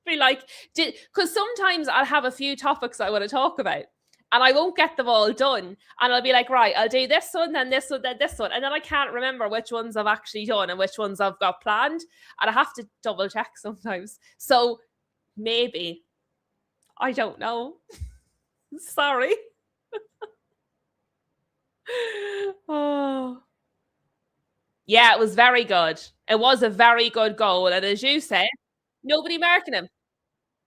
Be like, because sometimes I'll have a few topics I want to talk about and I won't get them all done. And I'll be like, right, I'll do this one, then this one, then this one. And then I can't remember which ones I've actually done and which ones I've got planned. And I have to double check sometimes. So maybe, I don't know. Sorry. Oh. Yeah, it was very good. It was a very good goal. And as you say, nobody marking him.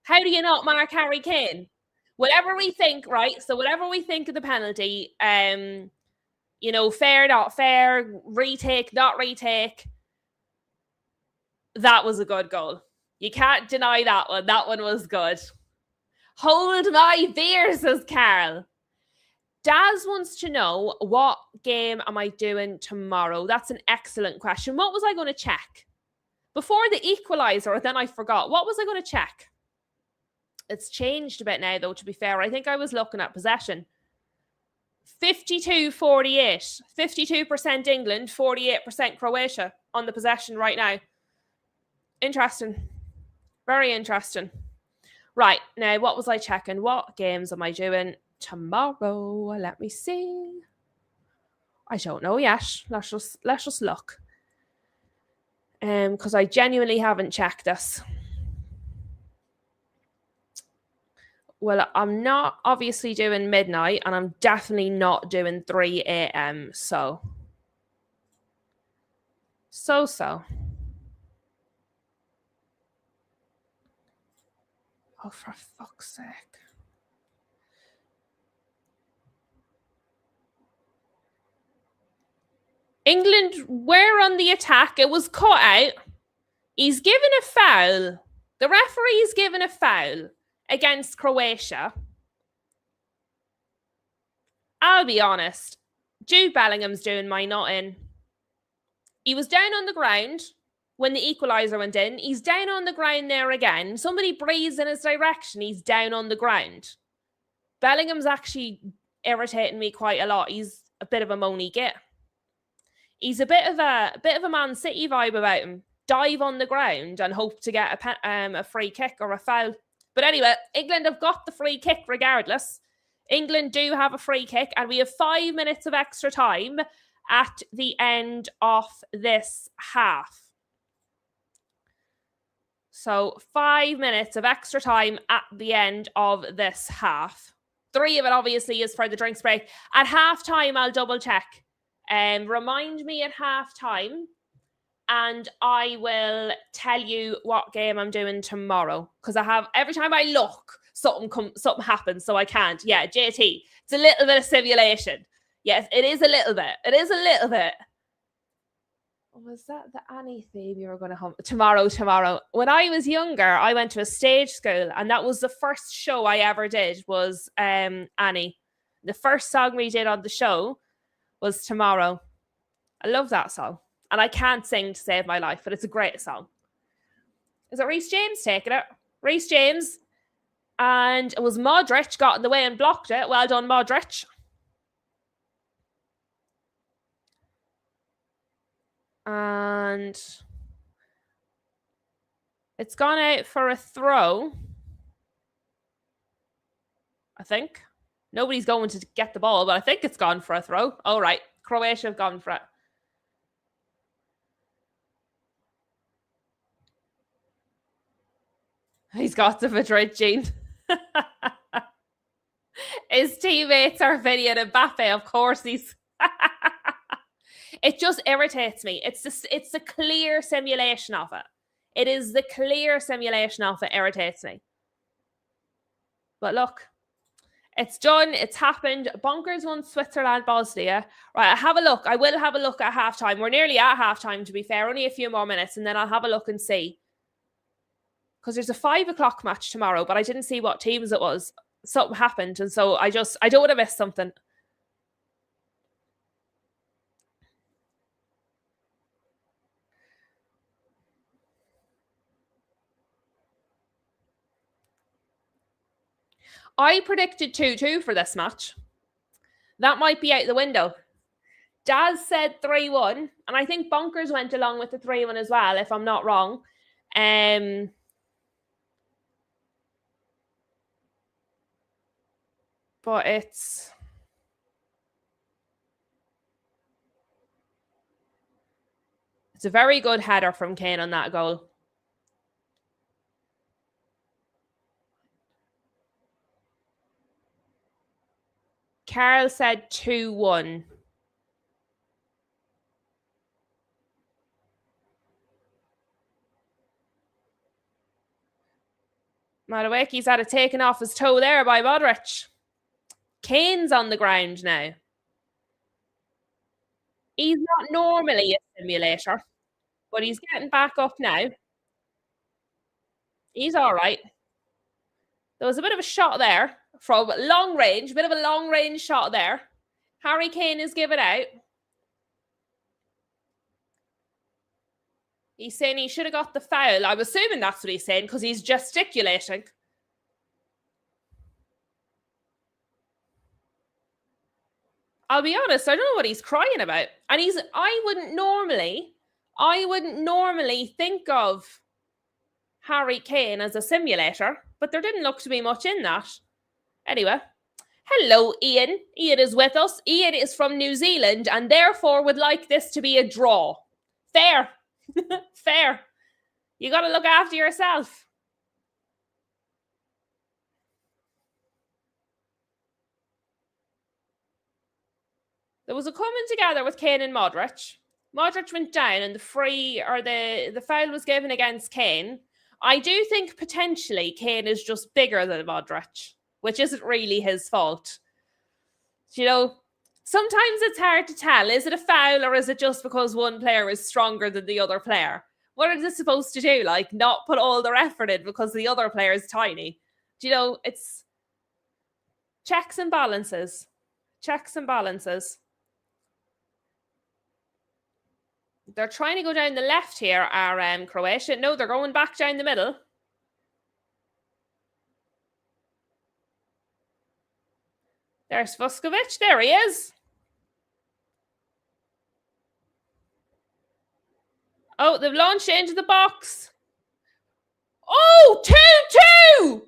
How do you not mark Harry Kane? Whatever we think, right? So whatever we think of the penalty, fair, not fair, retake, not retake, that was a good goal. You can't deny that one. That one was good. Hold my beer, says Carl. Daz wants to know, what game am I doing tomorrow? That's an excellent question. What was I going to check? Before the equaliser, then I forgot. What was I going to check? It's changed a bit now, though, to be fair. I think I was looking at possession. 52-48. 52% England, 48% Croatia on the possession right now. Interesting. Very interesting. Right, now, what was I checking? What games am I doing tomorrow? Let me see. I don't know yet. Let's just look. Because I genuinely haven't checked this. Well, I'm not obviously doing midnight, and I'm definitely not doing 3 a.m. So. Oh, for fuck's sake. England were on the attack. It was cut out. He's given a foul. The referee's given a foul against Croatia. I'll be honest. Jude Bellingham's doing my not in. He was down on the ground when the equaliser went in. He's down on the ground there again. Somebody breathes in his direction. He's down on the ground. Bellingham's actually irritating me quite a lot. He's a bit of a moany git. He's a bit of a Man City vibe about him. dive on the ground and hope to get a free kick or a foul. But anyway, England have got the free kick regardless. England do have a free kick, and we have 5 minutes of extra time at the end of this half. So 5 minutes of extra time at the end of this half. 3 of it obviously is for the drinks break. At half time, I'll double check. Remind me at half time, and I will tell you what game I'm doing tomorrow. Because I have, every time I look, something happens, so I can't. Yeah, JT, it's a little bit of simulation. Yes, it is a little bit. It is a little bit. Was that the Annie theme you were going to hum? Tomorrow. When I was younger, I went to a stage school, and that was the first show I ever did was Annie. The first song we did on the show was Tomorrow. I love that song. And I can't sing to save my life, but it's a great song. Is it Reece James taking it? Reece James. And it was Modric got in the way and blocked it. Well done, Modric. And it's gone out for a throw, I think. Nobody's going to get the ball, but I think it's gone for a throw. All right. Croatia have gone for it. He's got the Madrid gene. His teammates are videoing Mbappe. Of course he's... It just irritates me. It's the clear simulation of it. It is the clear simulation of it irritates me. But look, it's done. It's happened. Bonkers won Switzerland, Bosnia. Right, I have a look. I will have a look at halftime. We're nearly at halftime, to be fair. Only a few more minutes, and then I'll have a look and see. Because there's a 5 o'clock match tomorrow, but I didn't see what teams it was. Something happened, and so I don't want to miss something. I predicted 2-2 for this match. That might be out the window. Daz said 3-1, and I think Bonkers went along with the 3-1 as well, if I'm not wrong. But it's a very good header from Kane on that goal. Carl said 2-1. Madawaki's had it taken off his toe there by Modric. Kane's on the ground now. He's not normally a simulator, but he's getting back up now. He's all right. There was a bit of a shot there from long range, a bit of a long range shot there. Harry Kane is given out. He's saying he should have got the foul. I'm assuming that's what he's saying because he's gesticulating. I'll be honest, I don't know what he's crying about. And I wouldn't normally think of Harry Kane as a simulator, but there didn't look to be much in that. Anyway, hello, Ian. Ian is with us. Ian is from New Zealand and therefore would like this to be a draw. Fair. Fair. You got to look after yourself. There was a coming together with Kane and Modric. Modric went down and the foul was given against Kane. I do think potentially Kane is just bigger than Modric, which isn't really his fault. You know, sometimes it's hard to tell. Is it a foul or is it just because one player is stronger than the other player? What are they supposed to do? Like, not put all their effort in because the other player is tiny? Do you know, it's checks and balances. Checks and balances. They're trying to go down the left here, are Croatia. No, they're going back down the middle. There's Vuskovic. There he is. Oh, they've launched it into the box. Oh, 2-2!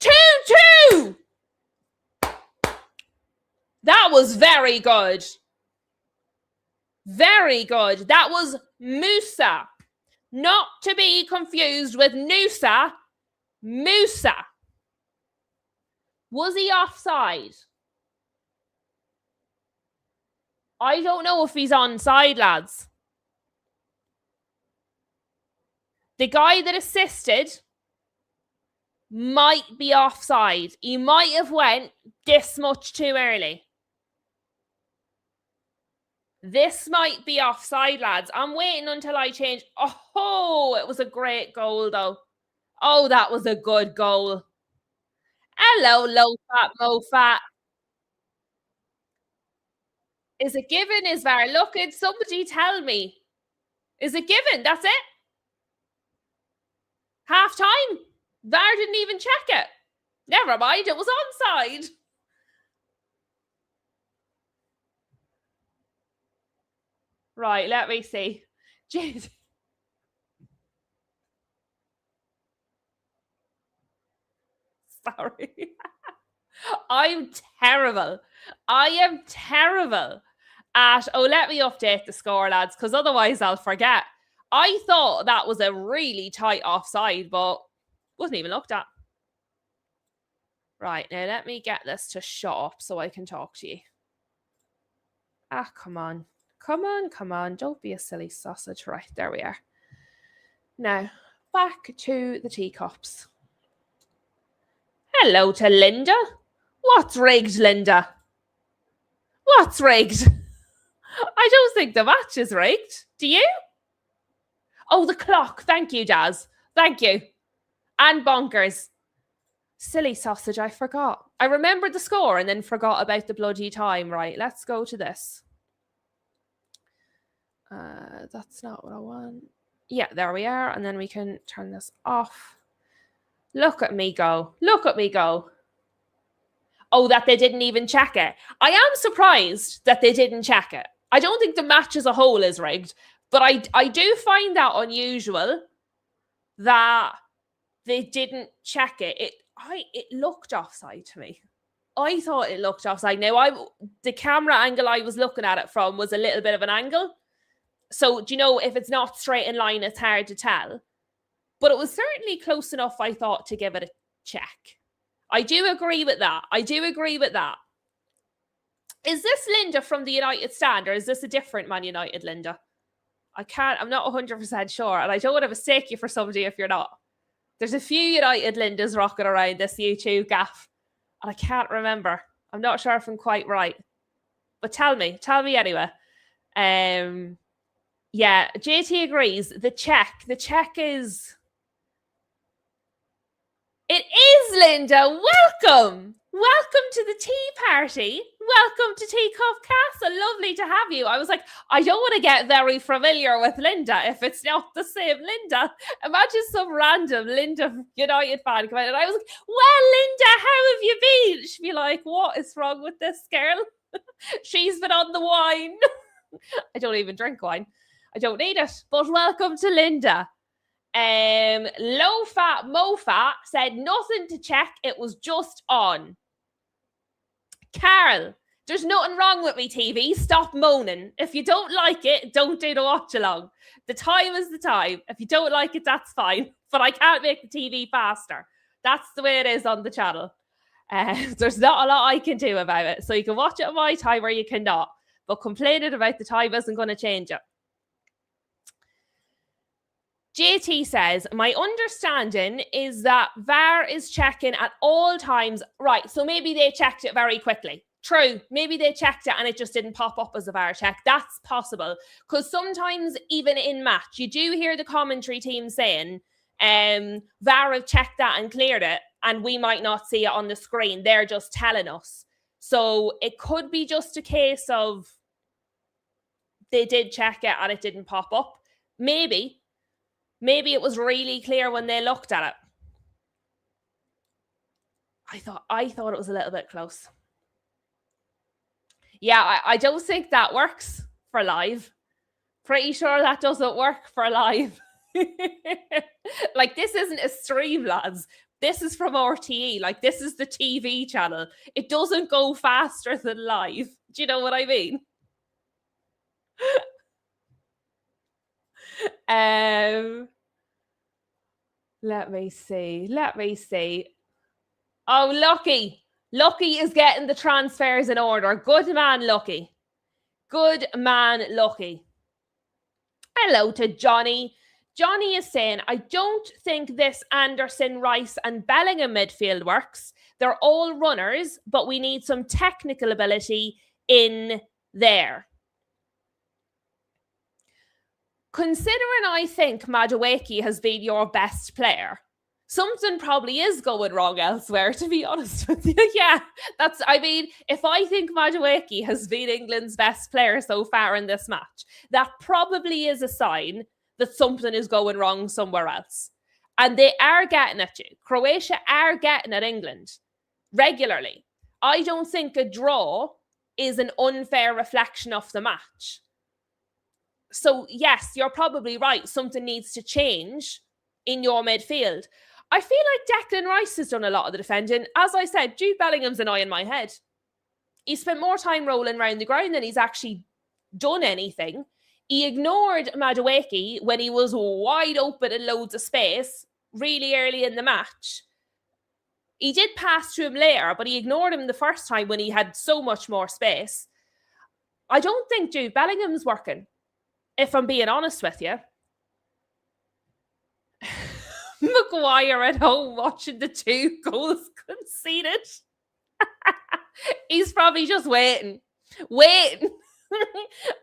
2-2! That was very good. Very good. That was Musa. Not to be confused with Noosa. Musa. Was he offside? I don't know if he's onside, lads. The guy that assisted might be offside. He might have went this much too early. This might be offside, lads. I'm waiting until I change. Oh, it was a great goal, though. Oh, that was a good goal. Hello, low fat, mo fat. Is it given? Is VAR looking? Somebody tell me. Is it given? That's it? Half time? VAR didn't even check it. Never mind, it was onside. Right, let me see. Jeez. Sorry. I'm terrible. I am terrible at, let me update the score, lads, because otherwise I'll forget. I thought that was a really tight offside, but wasn't even looked at. Right, now let me get this to shut up so I can talk to you. Ah, come on. Come on, come on. Don't be a silly sausage. Right, there we are. Now, back to the teacups. Hello to Linda. What's rigged, Linda? What's rigged? I don't think the match is rigged. Do you? Oh, the clock. Thank you, Daz. Thank you. And bonkers. Silly sausage, I forgot. I remembered the score and then forgot about the bloody time. Right, let's go to this. That's not what I want. Yeah, there we are. And then we can turn this off. Look at me go. Look at me go. Oh, that they didn't even check it. I am surprised that they didn't check it. I don't think the match as a whole is rigged, but I do find that unusual that they didn't check it. It looked offside to me. I thought it looked offside. Now, the camera angle I was looking at it from was a little bit of an angle. So, do you know, if it's not straight in line, it's hard to tell. But it was certainly close enough, I thought, to give it a check. I do agree with that. I do agree with that. Is this Linda from the United Stand, or is this a different Man United Linda? I'm not 100% sure, and I don't want to mistake you for somebody if you're not. There's a few United Lindas rocking around this YouTube gaff, and I can't remember. I'm not sure if I'm quite right. But tell me anyway. Yeah, JT agrees. The check is... It is, Linda. Welcome. Welcome to the tea party. Welcome to Teacup Castle. Lovely to have you. I was like, I don't want to get very familiar with Linda if it's not the same Linda. Imagine some random Linda United fan come in and I was like, well, Linda, how have you been? She'd be like, what is wrong with this girl? She's been on the wine. I don't even drink wine. I don't need it. But welcome to Linda. Low fat mo fat said nothing to check, it was just on. Carl, there's nothing wrong with me TV, stop moaning. If you don't like it, don't do the watch along. The time is the time. If you don't like it, that's fine, but I can't make the TV faster. That's the way it is on the channel. There's not a lot I can do about it, so you can watch it at my time or you cannot, but complaining about the time isn't going to change it. JT says, my understanding is that VAR is checking at all times. Right, so maybe they checked it very quickly. True, maybe they checked it and it just didn't pop up as a VAR check. That's possible. Because sometimes, even in match, you do hear the commentary team saying, VAR have checked that and cleared it, and we might not see it on the screen. They're just telling us. So it could be just a case of they did check it and it didn't pop up. Maybe it was really clear when they looked at it. I thought it was a little bit close. Yeah, I don't think that works for live. Pretty sure that doesn't work for live. Like, this isn't a stream, lads. This is from RTE. Like, this is the TV channel. It doesn't go faster than live. Do you know what I mean? Let me see. Oh, Lucky is getting the transfers in order. Good man, Lucky. Hello to Johnny. Johnny is saying, I don't think this Anderson, Rice and Bellingham midfield works. They're all runners, but we need some technical ability in there. Considering I think Madueke has been your best player, something probably is going wrong elsewhere, to be honest with you. Yeah, if I think Madueke has been England's best player so far in this match, that probably is a sign that something is going wrong somewhere else. And they are getting at you. Croatia are getting at England regularly. I don't think a draw is an unfair reflection of the match. So, yes, you're probably right. Something needs to change in your midfield. I feel like Declan Rice has done a lot of the defending. As I said, Jude Bellingham's an eye in my head. He spent more time rolling around the ground than he's actually done anything. He ignored Madueke when he was wide open and loads of space really early in the match. He did pass to him later, but he ignored him the first time when he had so much more space. I don't think Jude Bellingham's working, if I'm being honest with you. Maguire at home watching the 2 goals conceded. He's probably just waiting.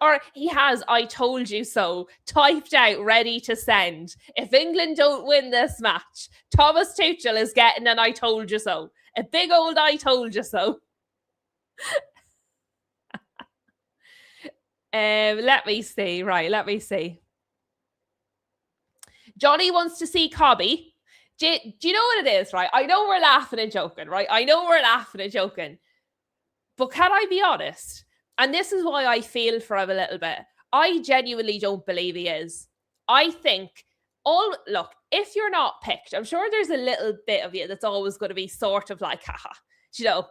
Or he has "I told you so" typed out, ready to send. If England don't win this match, Thomas Tuchel is getting an "I told you so." A big old "I told you so." Let me see. Johnny wants to see Cobby. Do you know what it is, right? I know we're laughing and joking, right? But can I be honest? And this is why I feel for him a little bit. I genuinely don't believe he is. I think, look, if you're not picked, I'm sure there's a little bit of you that's always going to be sort of like, haha, you're,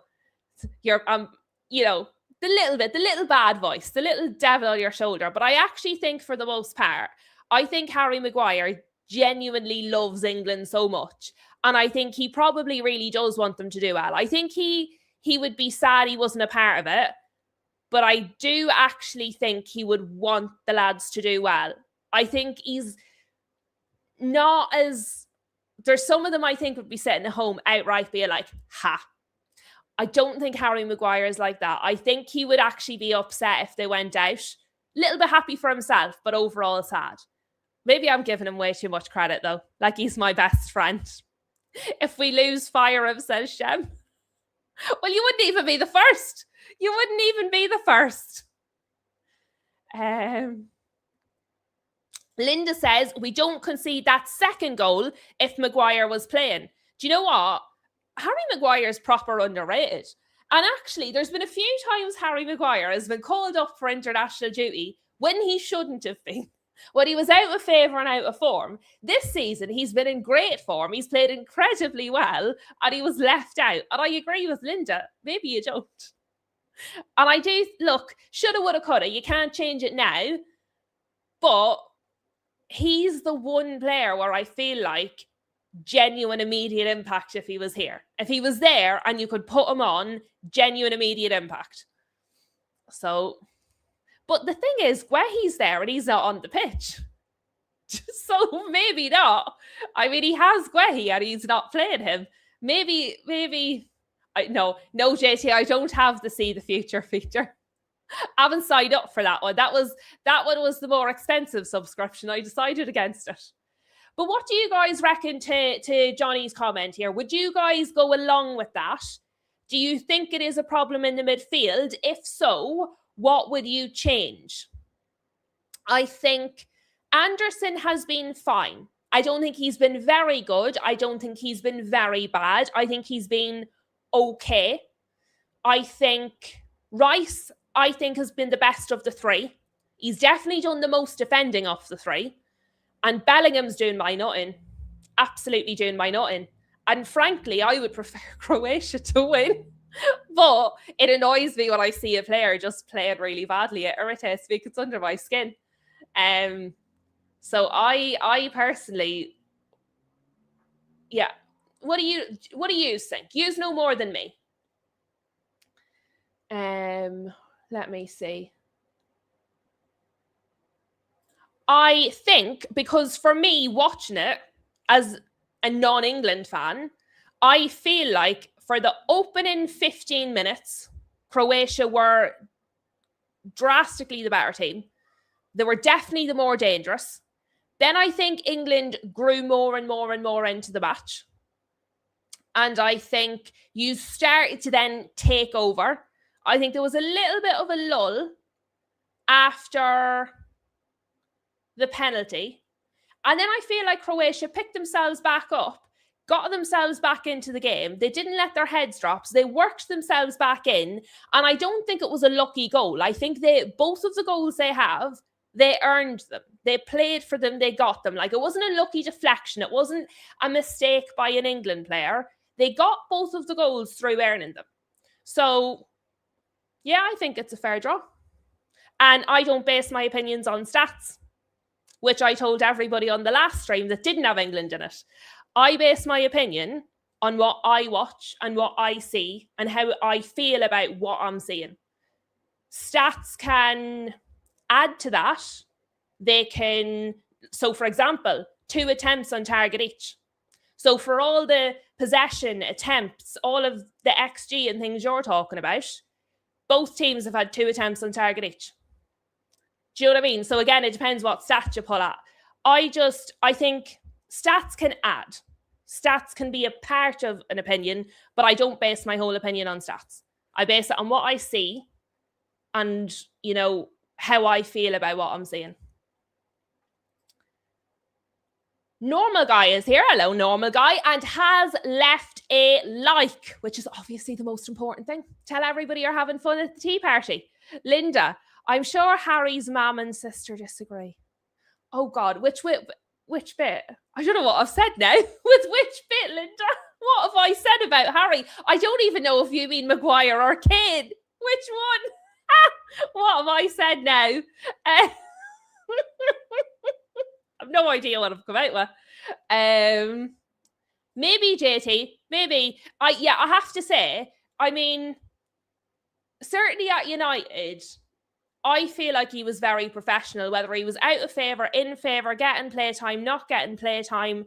the little bad voice, the little devil on your shoulder. But I actually think for the most part, I think Harry Maguire genuinely loves England so much. And I think he probably really does want them to do well. I think he would be sad he wasn't a part of it. But I do actually think he would want the lads to do well. I think he's not as... There's some of them I think would be sitting at home outright being like, ha. I don't think Harry Maguire is like that. I think he would actually be upset if they went out. A little bit happy for himself, but overall sad. Maybe I'm giving him way too much credit, though. Like he's my best friend. If we lose, fire him, says Shem. Well, you wouldn't even be the first. Linda says, we don't concede that second goal if Maguire was playing. Do you know what? Harry Maguire's proper underrated. And actually, there's been a few times Harry Maguire has been called up for international duty when he shouldn't have been. When he was out of favour and out of form. This season, he's been in great form. He's played incredibly well, and he was left out. And I agree with Linda. Maybe you don't. And I do, look, shoulda, woulda, coulda. You can't change it now. But he's the one player where I feel like genuine immediate impact if he was here. If he was there and you could put him on, genuine immediate impact. So, but the thing is, where he's there and he's not on the pitch. So maybe not. I mean, he has Guehi and he's not playing him. Maybe, no, JT, I don't have the See the Future feature. I haven't signed up for that one. That one was the more expensive subscription. I decided against it. But what do you guys reckon to Johnny's comment here? Would you guys go along with that? Do you think it is a problem in the midfield? If so, what would you change? I think Anderson has been fine. I don't think he's been very good. I don't think he's been very bad. I think he's been okay. I think Rice, has been the best of the three. He's definitely done the most defending off the three. And Bellingham's doing my nutting. Absolutely doing my nutting. And frankly, I would prefer Croatia to win. But it annoys me when I see a player just playing really badly. It irritates me. It's under my skin. So I personally, yeah. What do you think? You's no more than me. Let me see. I think, because for me, watching it as a non-England fan, I feel like for the opening 15 minutes, Croatia were drastically the better team. They were definitely the more dangerous. Then I think England grew more and more and more into the match. And I think you started to then take over. I think there was a little bit of a lull after the penalty. And then I feel like Croatia picked themselves back up, got themselves back into the game. They didn't let their heads drop. So they worked themselves back in. And I don't think it was a lucky goal. I think both of the goals they have, they earned them. They played for them. They got them. Like, it wasn't a lucky deflection. It wasn't a mistake by an England player. They got both of the goals through earning them. So, yeah, I think it's a fair draw. And I don't base my opinions on stats, which I told everybody on the last stream that didn't have England in it. I base my opinion on what I watch and what I see and how I feel about what I'm seeing. Stats can add to that. They can, so for example, 2 attempts on target each. So for all the possession attempts, all of the XG and things you're talking about, both teams have had 2 attempts on target each. Do you know what I mean? So again, it depends what stats you pull at. I think stats can add. Stats can be a part of an opinion, but I don't base my whole opinion on stats. I base it on what I see and, how I feel about what I'm seeing. Normal Guy is here. Hello, Normal Guy, and has left a like, which is obviously the most important thing. Tell everybody you're having fun at the tea party. Linda, I'm sure Harry's mum and sister disagree. Oh God, which bit? I don't know what I've said now. With which bit, Linda? What have I said about Harry? I don't even know if you mean Maguire or Kane. Which one? What have I said now? I've no idea what I've come out with. Maybe JT. Maybe. I have to say, I mean, certainly at United, I feel like he was very professional, whether he was out of favour, in favour, getting playtime, not getting playtime.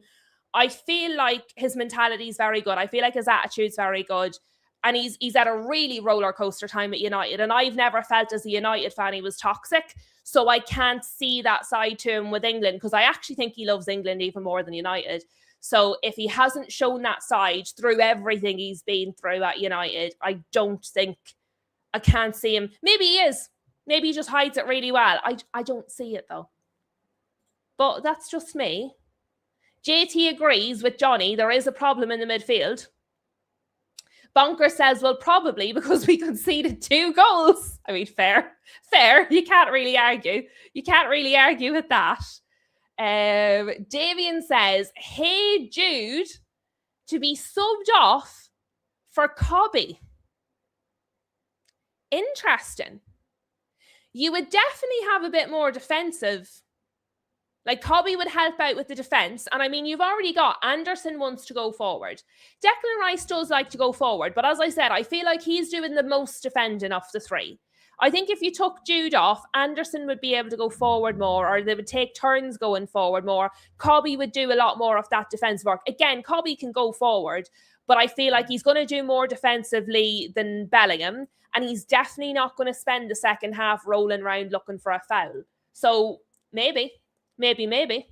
I feel like his mentality is very good. I feel like his attitude's very good. And he's had a really roller coaster time at United. And I've never felt as a United fan he was toxic. So I can't see that side to him with England, because I actually think he loves England even more than United. So if he hasn't shown that side through everything he's been through at United, I can't see him. Maybe he is. Maybe he just hides it really well. I don't see it though. But that's just me. JT agrees with Johnny. There is a problem in the midfield. Bunker says, well, probably because we conceded 2 goals. I mean, fair. You can't really argue. You can't really argue with that. Davian says, hey, Jude, to be subbed off for Cobby. Interesting. You would definitely have a bit more defensive. Like, Cobby would help out with the defence. And I mean, you've already got Anderson wants to go forward. Declan Rice does like to go forward. But as I said, I feel like he's doing the most defending of the 3. I think if you took Jude off, Anderson would be able to go forward more, or they would take turns going forward more. Cobby would do a lot more of that defence work. Again, Cobby can go forward, but I feel like he's going to do more defensively than Bellingham. And he's definitely not going to spend the second half rolling around looking for a foul. So maybe. JT,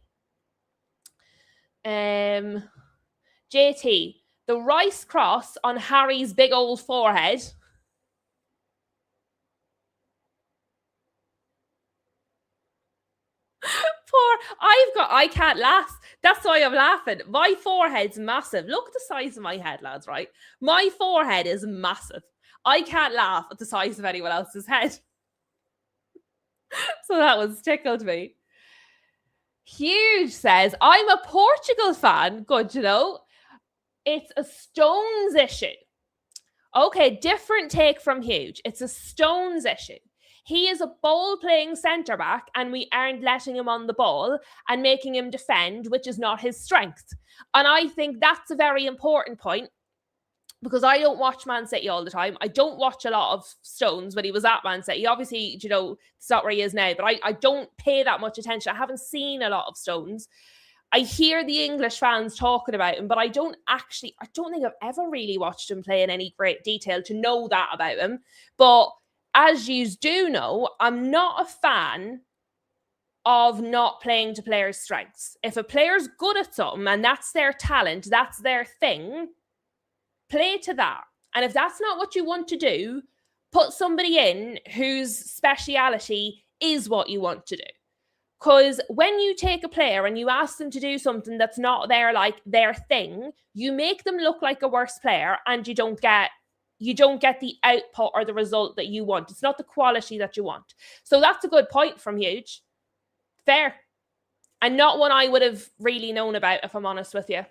the Rice cross on Harry's big old forehead. I can't laugh. That's why I'm laughing. My forehead's massive. Look at the size of my head, lads, right? My forehead is massive. I can't laugh at the size of anyone else's head. So that was tickled me. Huge says, I'm a Portugal fan. Good to know. It's a Stones issue. Okay, different take from Huge. It's a Stones issue. He is a ball playing centre back, and we aren't letting him on the ball and making him defend, which is not his strength. And I think that's a very important point, because I don't watch Man City all the time. I don't watch a lot of Stones when he was at Man City. Obviously, you know, it's not where he is now, but I don't pay that much attention. I haven't seen a lot of Stones. I hear the English fans talking about him, but I don't think I've ever really watched him play in any great detail to know that about him. But as you do know, I'm not a fan of not playing to players' strengths. If a player's good at something and that's their talent, that's their thing, play to that. And if that's not what you want to do, put somebody in whose speciality is what you want to do. Because when you take a player and you ask them to do something that's not their thing, you make them look like a worse player, and you don't get the output or the result that you want. It's not the quality that you want. So that's a good point from Huge. Fair. And not one I would have really known about, if I'm honest with you.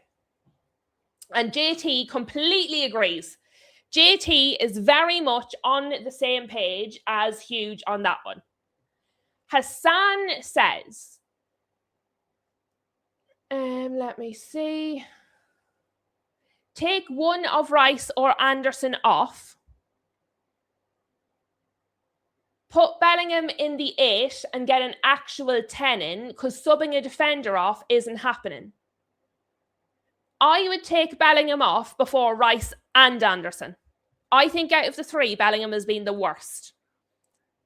And JT completely agrees. JT is very much on the same page as Huge on that one. Hassan says, let me see. Take one of Rice or Anderson off. Put Bellingham in the 8 and get an actual 10 in, because subbing a defender off isn't happening. I would take Bellingham off before Rice and Anderson. I think out of the 3, Bellingham has been the worst.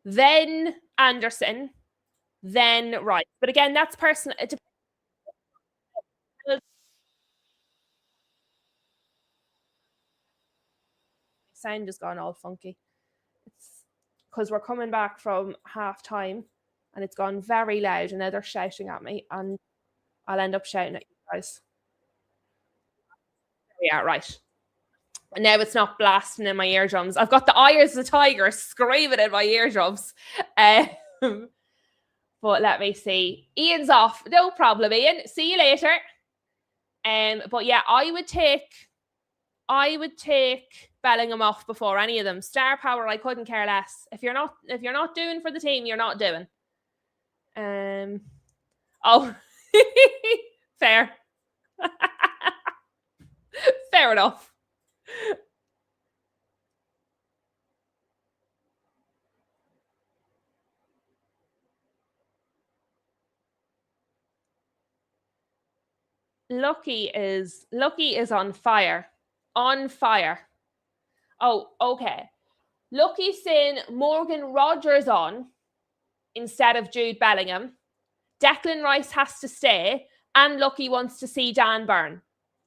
Then Anderson, then Rice. But again, that's personal. Sound has gone all funky. It's because we're coming back from half time and it's gone very loud, and now they're shouting at me, and I'll end up shouting at you guys. Yeah, right. And now it's not blasting in my eardrums. I've got the eyes of the tiger screaming in my eardrums. But let me see. Ian's off. No problem, Ian. See you later. But yeah, I would take Bellingham off before any of them. Star power, I couldn't care less. If you're not doing for the team, you're not doing. Oh, fair. Fair enough. Lucky is on fire. On fire. Oh, okay. Lucky saying Morgan Rogers on instead of Jude Bellingham. Declan Rice has to stay, and Lucky wants to see Dan Burn.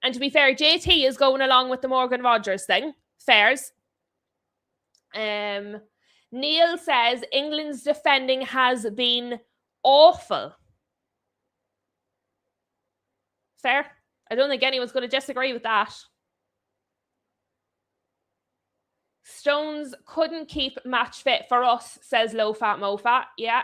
And to be fair, JT is going along with the Morgan Rogers thing. Fairs. Neil says England's defending has been awful. Fair. I don't think anyone's going to disagree with that. Stones couldn't keep match fit for us, says Low Fat Mo Fat. Yeah.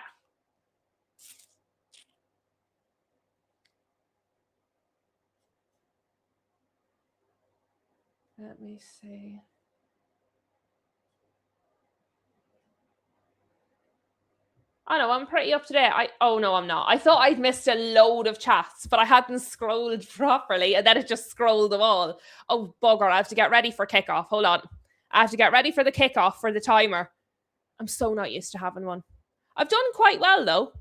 Let me see. Oh no, I'm pretty up to date. Oh no, I'm not. I thought I'd missed a load of chats, but I hadn't scrolled properly, and then it just scrolled them all. Oh bugger, I have to get ready for kickoff. Hold on. I have to get ready for the kickoff for the timer. I'm so not used to having one. I've done quite well though.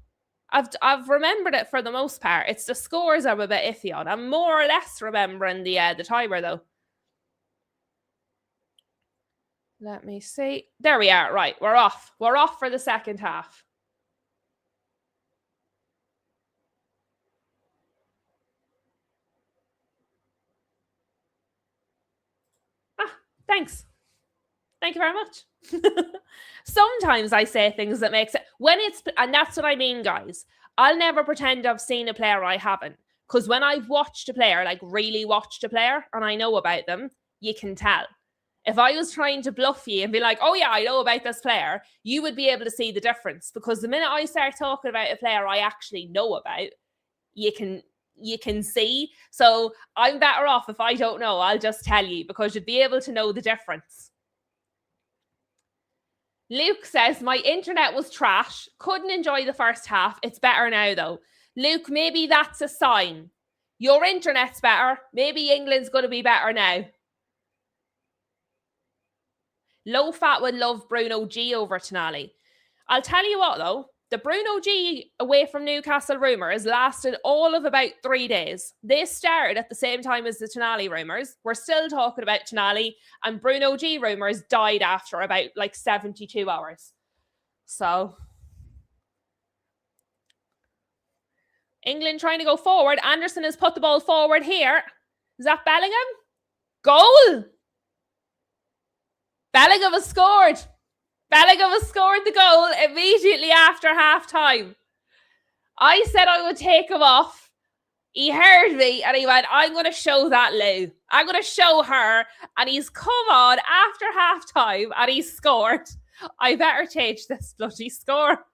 I've remembered it for the most part. It's the scores I'm a bit iffy on. I'm more or less remembering the timer though. Let me see. There we are. Right, we're off. We're off for the second half. Thanks. Thank you very much. Sometimes I say things that make sense. And that's what I mean, guys. I'll never pretend I've seen a player I haven't. Because when I've watched a player, like really watched a player, and I know about them, you can tell. If I was trying to bluff you and be like, oh yeah, I know about this player, you would be able to see the difference. Because the minute I start talking about a player I actually know about, you can see. So I'm better off if I don't know, I'll just tell you, because you'd be able to know the difference. Luke says, my internet was trash. Couldn't enjoy the first half. It's better now, though. Luke, maybe that's a sign. Your internet's better. Maybe England's going to be better now. Low Fat would love Bruno G over Tonali. I'll tell you what, though. The Bruno G away from Newcastle rumours lasted all of about 3 days. They started at the same time as the Tonali rumours. We're still talking about Tonali, and Bruno G rumours died after about 72 hours. So, England trying to go forward. Anderson has put the ball forward here. Is that Bellingham? Goal! Bellingham has scored. Bellingham has scored the goal immediately after half-time. I said I would take him off. He heard me and he went, I'm going to show that Lou. I'm going to show her. And he's come on after half-time and he's scored. I better change this bloody score.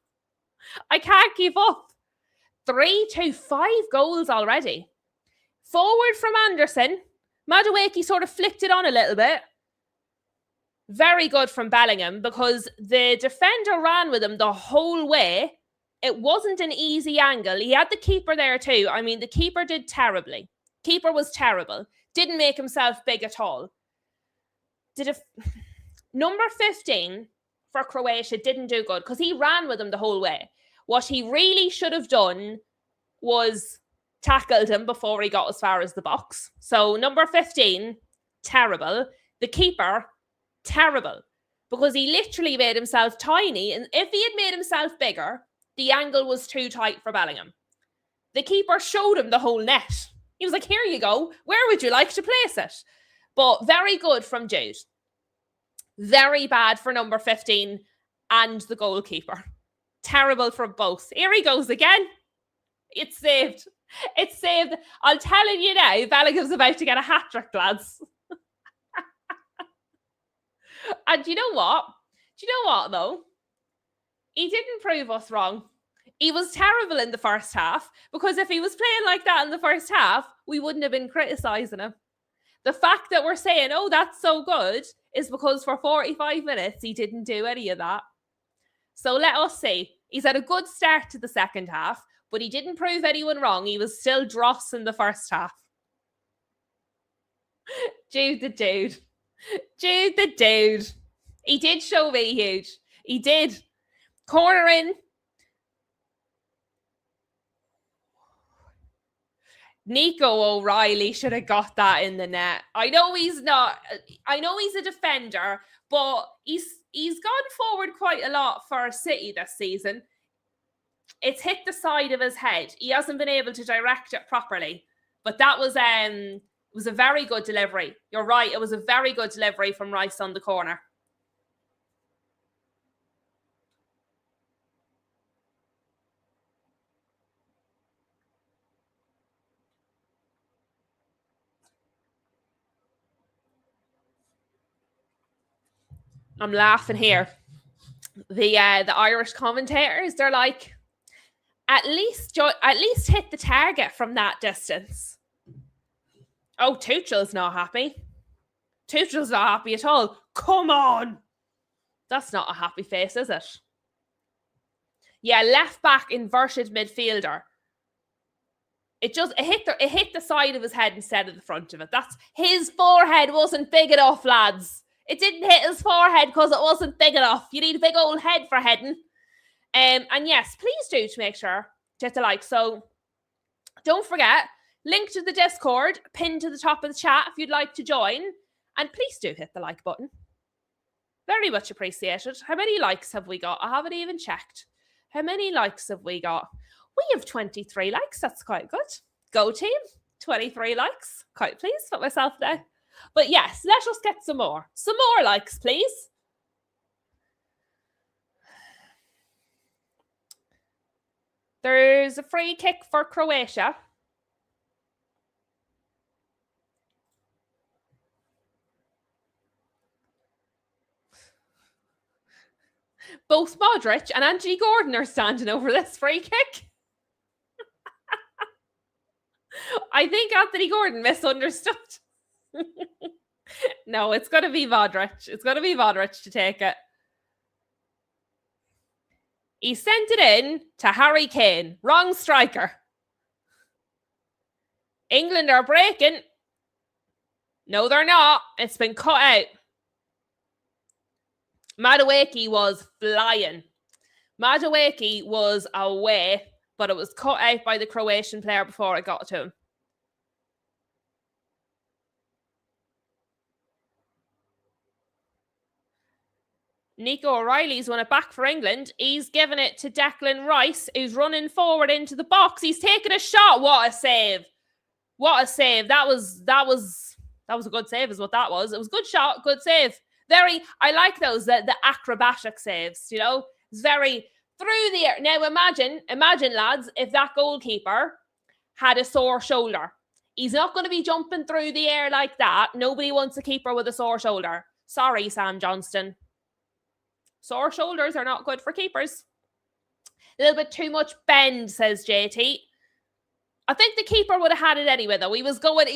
I can't keep up. 3-5 goals already. Forward from Anderson. Madueke sort of flicked it on a little bit. Very good from Bellingham, because the defender ran with him the whole way. It wasn't an easy angle. He had the keeper there too. I mean, the keeper did terribly. Keeper was terrible. Didn't make himself big at all. Number 15 for Croatia didn't do good because he ran with him the whole way. What he really should have done was tackled him before he got as far as the box. So number 15, terrible. The keeper, terrible, because he literally made himself tiny, and if he had made himself bigger, the angle was too tight for Bellingham. The keeper showed him the whole net. He was like, here you go, where would you like to place it? But very good from Jude. Very bad for number 15 and the goalkeeper. Terrible from both. Here he goes again. It's saved. It's saved. I'm telling you now, Bellingham's about to get a hat-trick, lads. And you know what? Do you know what, though? He didn't prove us wrong. He was terrible in the first half, because if he was playing like that in the first half, we wouldn't have been criticising him. The fact that we're saying, oh, that's so good, is because for 45 minutes, he didn't do any of that. So let us see. He's had a good start to the second half, but he didn't prove anyone wrong. He was still dross in the first half. Jude the dude. Jude the dude. He did show me huge. He did. Corner in. Nico O'Reilly should have got that in the net. I know he's not. I know he's a defender, but he's gone forward quite a lot for City this season. It's hit the side of his head. He hasn't been able to direct it properly. But that was it was a very good delivery. You're right. It was a very good delivery from Rice on the corner. I'm laughing here. The Irish commentators, they're like, at least hit the target from that distance. Oh, Tuchel's not happy. Tuchel's not happy at all. Come on. That's not a happy face, is it? Yeah, left back inverted midfielder. It hit the side of his head instead of the front of it. That's his forehead wasn't big enough, lads. It didn't hit his forehead because it wasn't big enough. You need a big old head for heading. And yes, please do to make sure to hit the like. So don't forget, link to the Discord pinned to the top of the chat if you'd like to join. And please do hit the like button. Very much appreciated. How many likes have we got? I haven't even checked. How many likes have we got? We have 23 likes. That's quite good. Go team. 23 likes. Quite pleased with myself there. But yes, let us get some more. Some more likes, please. There's a free kick for Croatia. Both Modric and Anthony Gordon are standing over this free kick. I think Anthony Gordon misunderstood. No, it's going to be Modric. It's going to be Modric to take it. He sent it in to Harry Kane. Wrong striker. England are breaking. No, they're not. It's been cut out. Madueke was flying. Madueke was away, but it was cut out by the Croatian player before it got to him. Nico O'Reilly's won it back for England. He's given it to Declan Rice, who's running forward into the box. He's taken a shot. What a save. What a save. That was a good save is what that was. It was a good shot, good save. I like those, the acrobatic saves, you know. It's very through the air. Now imagine lads, if that goalkeeper had a sore shoulder. He's not going to be jumping through the air like that. Nobody wants a keeper with a sore shoulder. Sorry, Sam Johnston. Sore shoulders are not good for keepers. A little bit too much bend, says JT. I think the keeper would have had it anyway, though. He was doing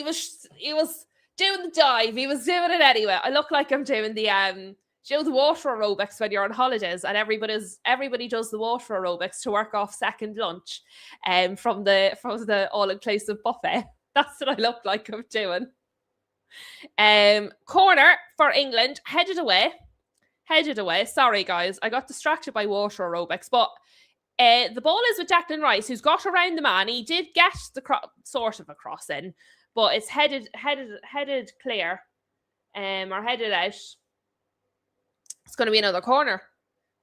the dive. He was doing it anyway. I look like I'm doing the the water aerobics when you're on holidays, and everybody does the water aerobics to work off second lunch, from the all-inclusive buffet. That's what I look like I'm doing. Corner for England, headed away. Sorry, guys. I got distracted by water aerobics. But the ball is with Declan Rice, who's got around the man. He did get the sort of a cross in, but it's headed clear, or headed out. It's going to be another corner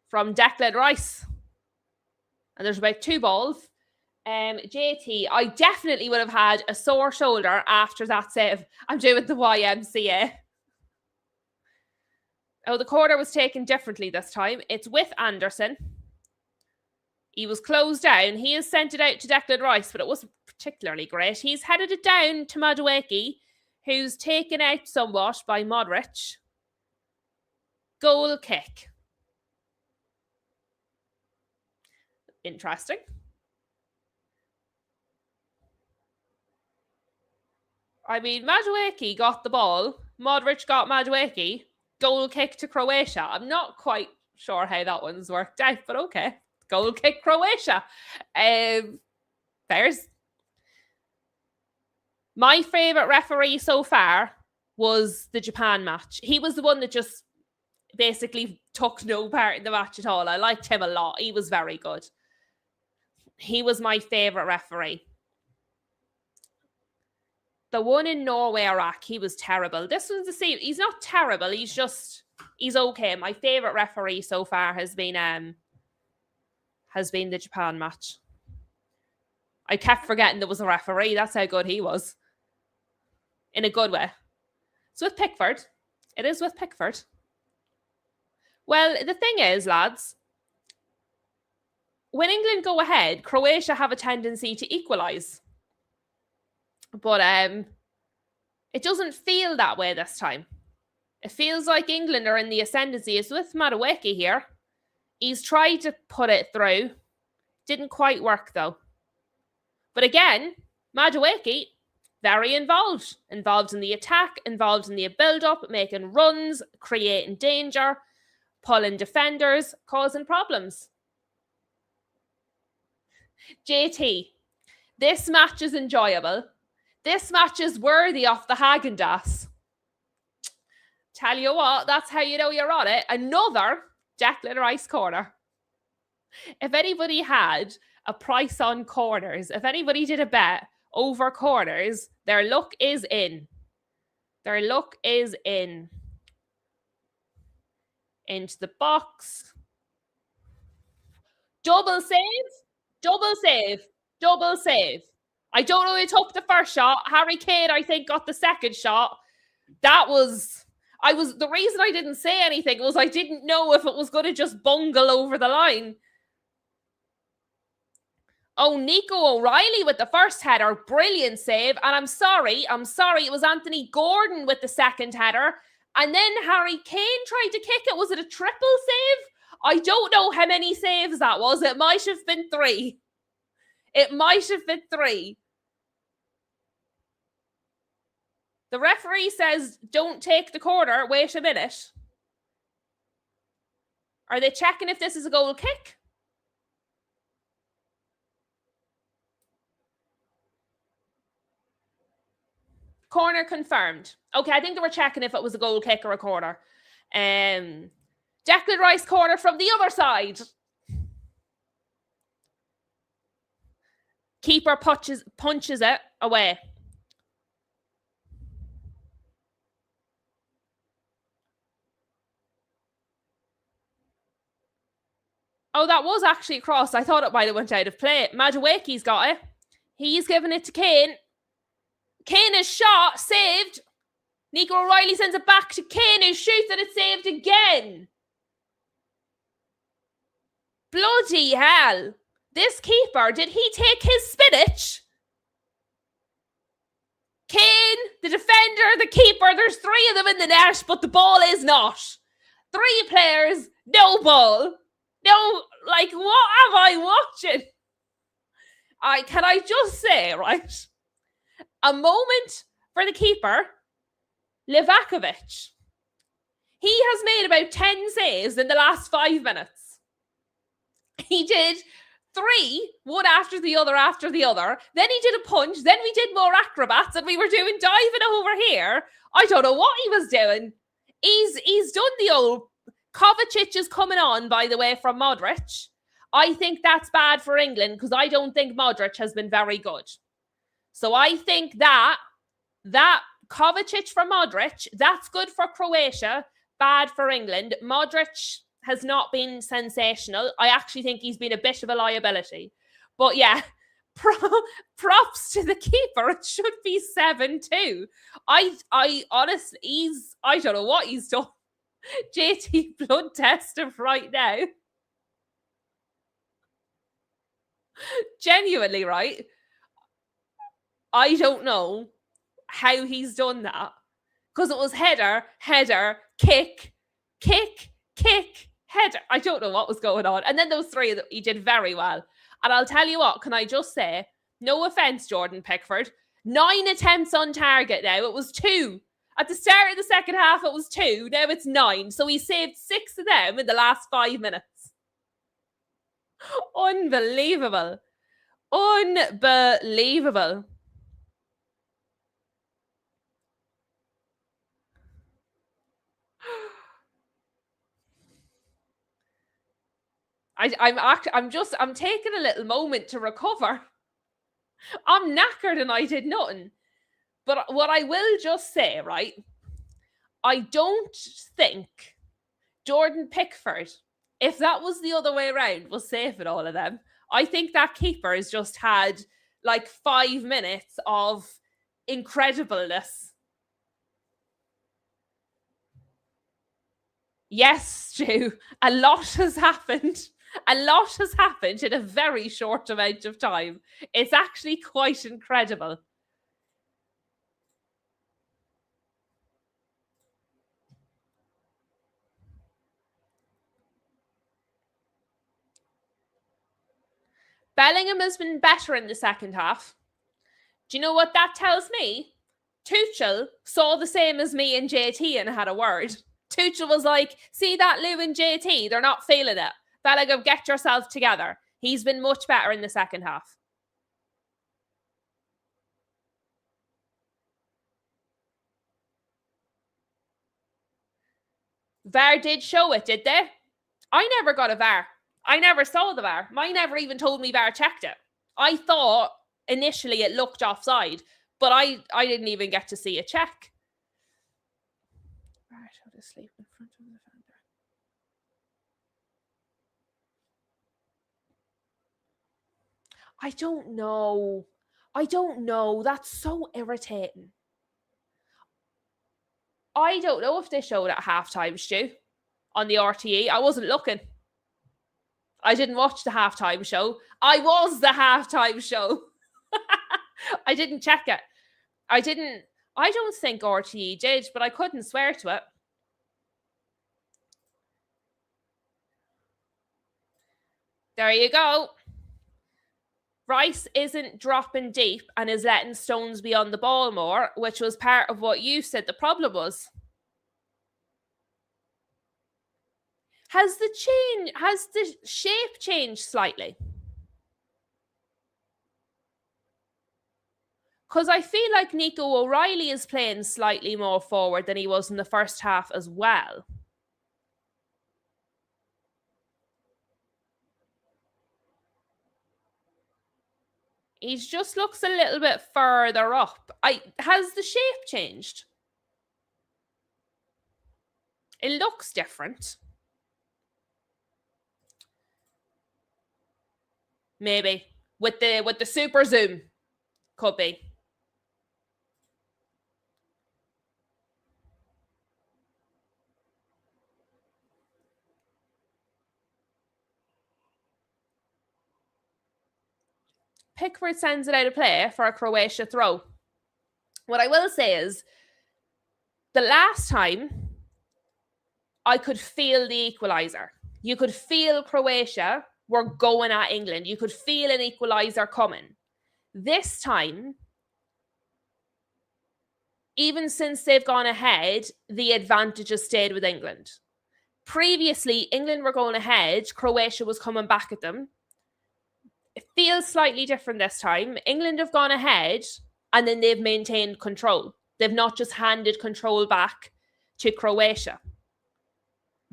from Declan Rice. And there's about 2 balls. JT, I definitely would have had a sore shoulder after that save. I'm doing the YMCA. Oh, the corner was taken differently this time. It's with Anderson. He was closed down. He has sent it out to Declan Rice, but it wasn't particularly great. He's headed it down to Madueke, who's taken out somewhat by Modric. Goal kick. Interesting. I mean, Madueke got the ball. Modric got Madueke. Goal kick to Croatia. I'm not quite sure how that one's worked out, but okay. Goal kick Croatia. There's my favourite referee so far was the Japan match. He was the one that just basically took no part in the match at all. I liked him a lot. He was very good. He was my favourite referee. The one in Norway, Iraq, he was terrible. This one's the same. He's not terrible. He's okay. My favourite referee so far has been the Japan match. I kept forgetting there was a referee. That's how good he was. In a good way. It's with Pickford. It is with Pickford. Well, the thing is, lads, when England go ahead, Croatia have a tendency to equalise. But it doesn't feel that way this time. It feels like England are in the ascendancy. It's with Madueke here. He's tried to put it through. Didn't quite work, though. But again, Madueke, very involved. Involved in the attack, involved in the build-up, making runs, creating danger, pulling defenders, causing problems. JT, this match is enjoyable. This match is worthy of the Häagen-Dazs. Tell you what, that's how you know you're on it. Another Declan Rice corner. If anybody had a price on corners, if anybody did a bet over corners, their luck is in. Their luck is in. Into the box. Double save. Double save. Double save. I don't know who took the first shot. Harry Kane, I think, got the second shot. The reason I didn't say anything was I didn't know if it was going to just bungle over the line. Oh, Nico O'Reilly with the first header. Brilliant save. And I'm sorry. It was Anthony Gordon with the second header. And then Harry Kane tried to kick it. Was it a triple save? I don't know how many saves that was. It might have been 3. It might have been 3. The referee says, don't take the corner. Wait a minute. Are they checking if this is a goal kick? Corner confirmed. Okay, I think they were checking if it was a goal kick or a corner. Declan Rice corner from the other side. Keeper punches it away. Oh, that was actually a cross. I thought it might have went out of play. Madueke's got it. He's given it to Kane. Kane is shot, saved. Nico O'Reilly sends it back to Kane, who shoots and it's saved again. Bloody hell. This keeper, did he take his spinach? Kane, the defender, the keeper, there's 3 of them in the net, but the ball is not. 3 players, no ball. No, like, what am I watching? Can I just say, right? A moment for the keeper, Livakovic. He has made about 10 saves in the last 5 minutes. He did 3, one after the other. Then he did a punch. Then we did more acrobats, and we were doing diving over here. I don't know what he was doing. He's done the old Kovacic is coming on, by the way, from Modric. I think that's bad for England because I don't think Modric has been very good. So I think that Kovacic for Modric, that's good for Croatia, bad for England. Modric has not been sensational. I actually think he's been a bit of a liability. But yeah, props to the keeper. It should be 7-2. I honestly, I don't know what he's done. JT blood test him right now. Genuinely, right? I don't know how he's done that. Because it was header, kick, header. I don't know what was going on. And then those 3, he did very well. And I'll tell you what, can I just say, no offense, Jordan Pickford, 9 attempts on target now. It was 2. At the start of the second half, it was 2. Now it's 9. So he saved 6 of them in the last 5 minutes. Unbelievable. Unbelievable. I'm taking a little moment to recover. I'm knackered and I did nothing. But what I will just say, right? I don't think Jordan Pickford, if that was the other way around, was saving all of them. I think that keeper has just had like 5 minutes of incredibleness. Yes, Stu, a lot has happened. A lot has happened in a very short amount of time. It's actually quite incredible. Bellingham has been better in the second half. Do you know what that tells me? Tuchel saw the same as me and JT and had a word. Tuchel was like, see that Lou and JT? They're not feeling it. Bellingham, get yourself together. He's been much better in the second half. VAR did show it, did they? I never got a VAR. I never saw the VAR. Mine never even told me VAR checked it. I thought initially it looked offside, but I didn't even get to see a check. VAR showed asleep in front of the defender. I don't know. That's so irritating. I don't know if they showed it at halftime, Stu, on the RTE. I wasn't looking. I didn't watch the halftime show. I was the halftime show. I didn't check it. I don't think RTE did, but I couldn't swear to it. There you go. Rice isn't dropping deep and is letting Stones be on the ball more, which was part of what you said the problem was. Has the shape changed slightly? Because I feel like Nico O'Reilly is playing slightly more forward than he was in the first half as well. He just looks a little bit further up. Has the shape changed? It looks different. Maybe. With the super zoom. Could be. Pickford sends it out of play for a Croatia throw. What I will say is, the last time I could feel the equaliser. You could feel Croatia were going at England. You could feel an equaliser coming. This time, even since they've gone ahead, the advantage has stayed with England. Previously, England were going ahead. Croatia was coming back at them. It feels slightly different this time. England have gone ahead and then they've maintained control. They've not just handed control back to Croatia.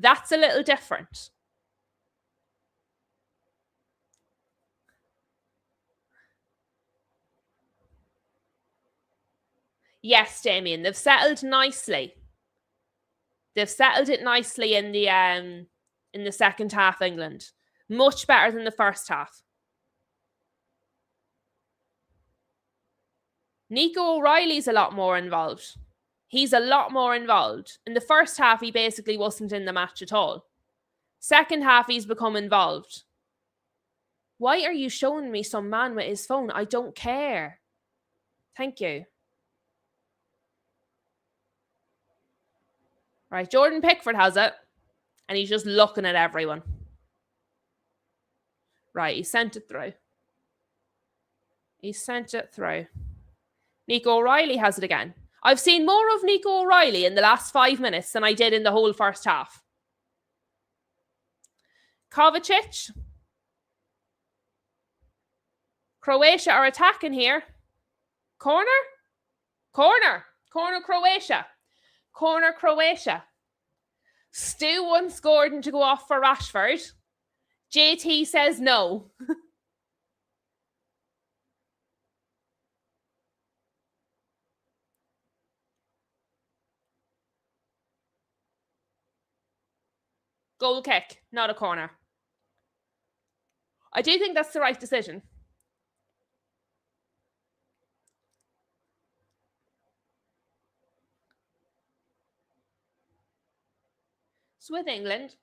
That's a little different. Yes, Damien, they've settled nicely. They've settled it nicely in the second half, England. Much better than the first half. Nico O'Reilly's a lot more involved. He's a lot more involved. In the first half, he basically wasn't in the match at all. Second half, he's become involved. Why are you showing me some man with his phone? I don't care. Thank you. Right, Jordan Pickford has it. And he's just looking at everyone. Right, he sent it through. He sent it through. Nico O'Reilly has it again. I've seen more of Nico O'Reilly in the last 5 minutes than I did in the whole first half. Kovacic. Croatia are attacking here. Corner. Corner Croatia. Corner Croatia. Stu wants Gordon to go off for Rashford. JT says no. Goal kick, not a corner. I do think that's the right decision. So with England,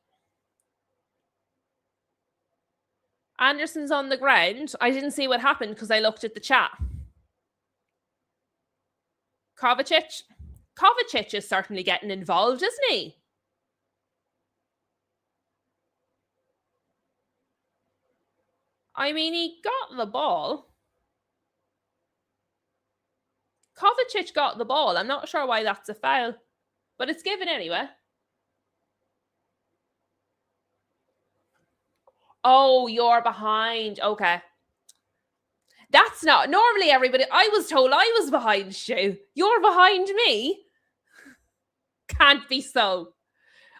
Anderson's on the ground. I didn't see what happened because I looked at the chat. Kovacic. Kovacic is certainly getting involved, isn't he? I mean, he got the ball. Kovacic got the ball. I'm not sure why that's a foul, but it's given anyway. Oh, you're behind. Okay. That's not normally everybody. I was told I was behind Stu. You're behind me. Can't be so.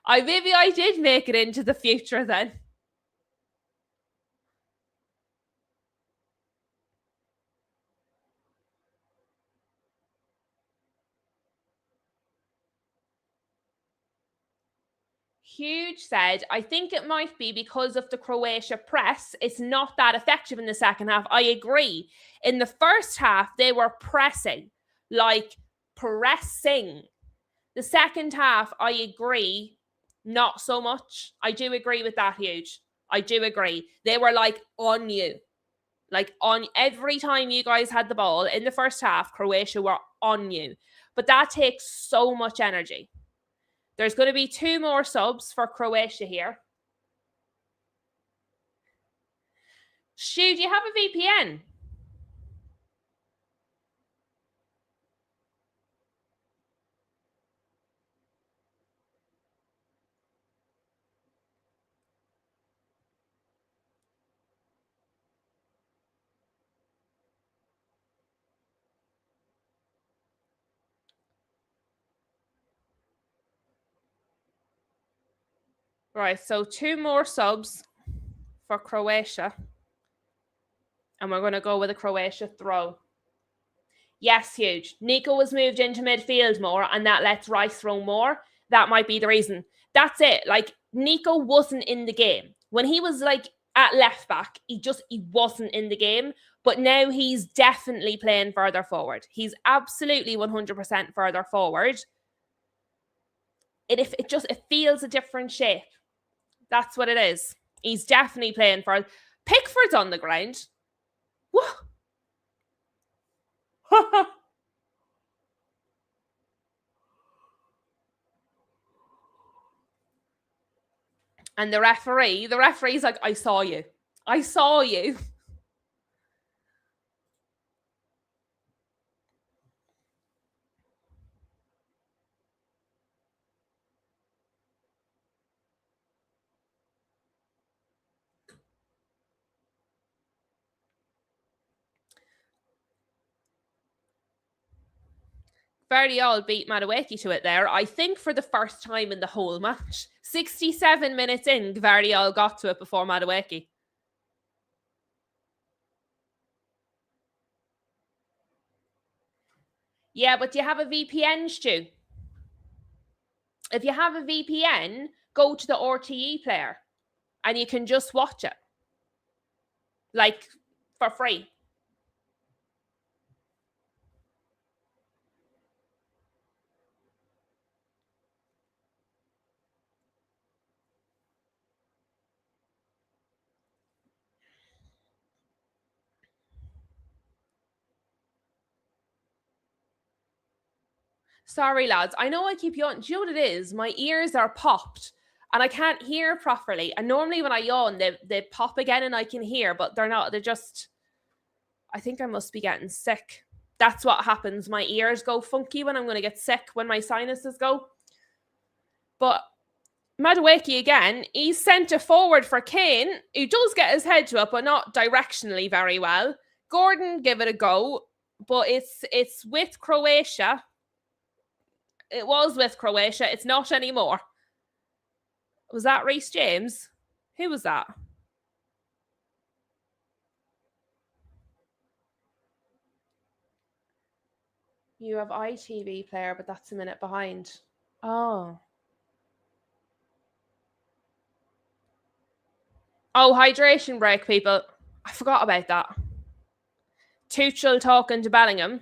Maybe I did make it into the future then. Huge said, I think it might be because of the Croatia press. It's not that effective in the second half. I agree. In the first half, they were pressing. The second half, I agree, not so much. I do agree with that, Huge. I do agree. They were on you. On every time you guys had the ball in the first half, Croatia were on you. But that takes so much energy. There's going to be 2 more subs for Croatia here. Stu, do you have a VPN? Right, so 2 more subs for Croatia. And we're going to go with a Croatia throw. Yes, huge. Nico was moved into midfield more, and that lets Rice throw more. That might be the reason. That's it. Like, Nico wasn't in the game. When he was like at left back, he wasn't in the game. But now he's definitely playing further forward. He's absolutely 100% further forward. It feels a different shape. That's what it is. He's definitely playing for Pickford's on the ground. What? And the referee's like, I saw you. I saw you. Vardiol beat Madueke to it there, I think for the first time in the whole match. 67 minutes in, Vardiol got to it before Madueke. Yeah, but do you have a VPN, Stu? If you have a VPN, go to the RTE player and you can just watch it. Like, for free. Sorry, lads. I know I keep yawning. Do you know what it is? My ears are popped and I can't hear properly. And normally when I yawn, they pop again and I can hear, but they're not. They're just, I think I must be getting sick. That's what happens. My ears go funky when I'm going to get sick, when my sinuses go. But Madueke again, he's centre forward for Kane, who does get his head to it, but not directionally very well. Gordon, give it a go. But it's with Croatia. It was with Croatia. It's not anymore. Was that Reece James? Who was that? You have ITV player, but that's a minute behind. Oh. Oh, hydration break, people. I forgot about that. Tuchel talking to Bellingham.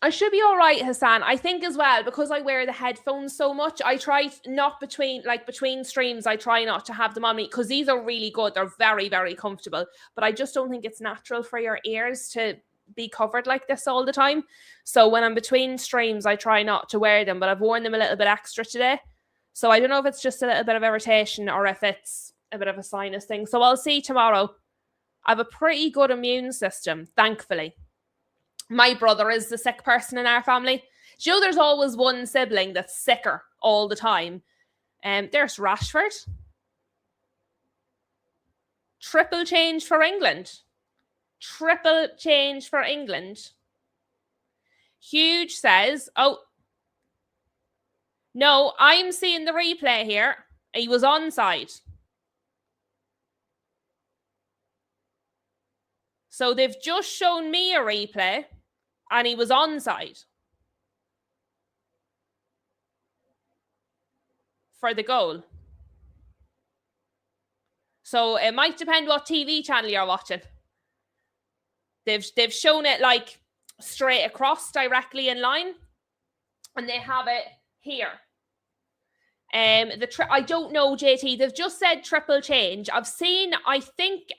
I should be all right, Hassan. I think as well, because I wear the headphones so much, I try not between streams, I try not to have them on me because these are really good. They're very, very comfortable. But I just don't think it's natural for your ears to be covered like this all the time. So when I'm between streams, I try not to wear them, but I've worn them a little bit extra today. So I don't know if it's just a little bit of irritation or if it's a bit of a sinus thing. So I'll see tomorrow. I have a pretty good immune system, thankfully. My brother is the sick person in our family. You know, there's always one sibling that's sicker all the time. There's Rashford. Triple change for England. Triple change for England. Huge says, oh, no, I'm seeing the replay here. He was onside. So they've just shown me a replay and he was onside for the goal. So it might depend what TV channel you're watching. They've shown it like straight across directly in line and they have it here. I don't know, JT. They've just said triple change. I've seen, I think,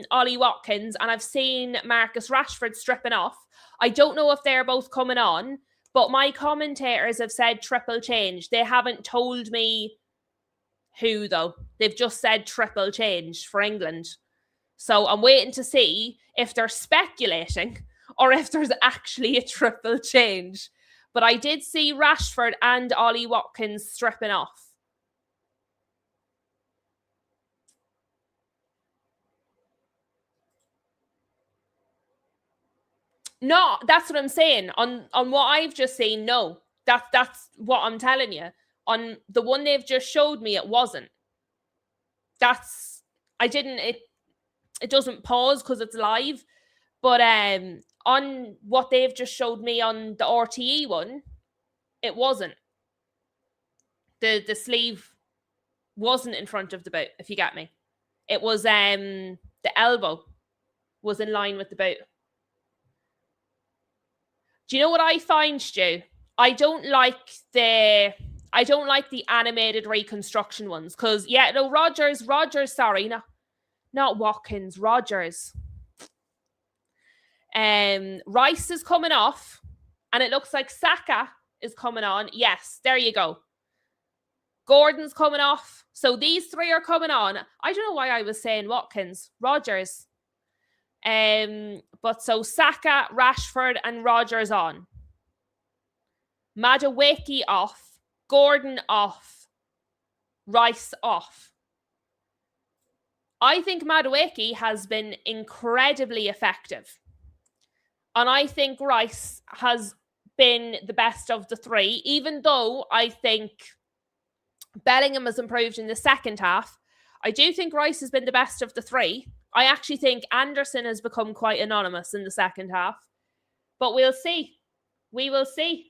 Ollie Watkins and I've seen Marcus Rashford stripping off. I don't know if they're both coming on, But my commentators have said triple change. They haven't told me who, though. They've just said triple change for England. So I'm waiting to see if they're speculating or if there's actually a triple change. But I did see Rashford and Ollie Watkins stripping off. No, that's what I'm saying. On what I've just seen, no. That's what I'm telling you. On the one they've just showed me, it wasn't. It doesn't pause because it's live. But on what they've just showed me on the RTE one, it wasn't. The sleeve wasn't in front of the boot, if you get me. It was the elbow was in line with the boot. Do you know what I find, Stu? I don't like the animated reconstruction ones because Rogers, sorry, no, not Watkins, Rogers. Rice is coming off, and it looks like Saka is coming on. Yes, there you go. Gordon's coming off. So these three are coming on. I don't know why I was saying Watkins. Rogers. But so Saka, Rashford, and Rogers on. Madueke off. Gordon off. Rice off. I think Madueke has been incredibly effective. And I think Rice has been the best of the three, even though I think Bellingham has improved in the second half. I do think Rice has been the best of the three. I actually think Anderson has become quite anonymous in the second half. But we'll see. We will see.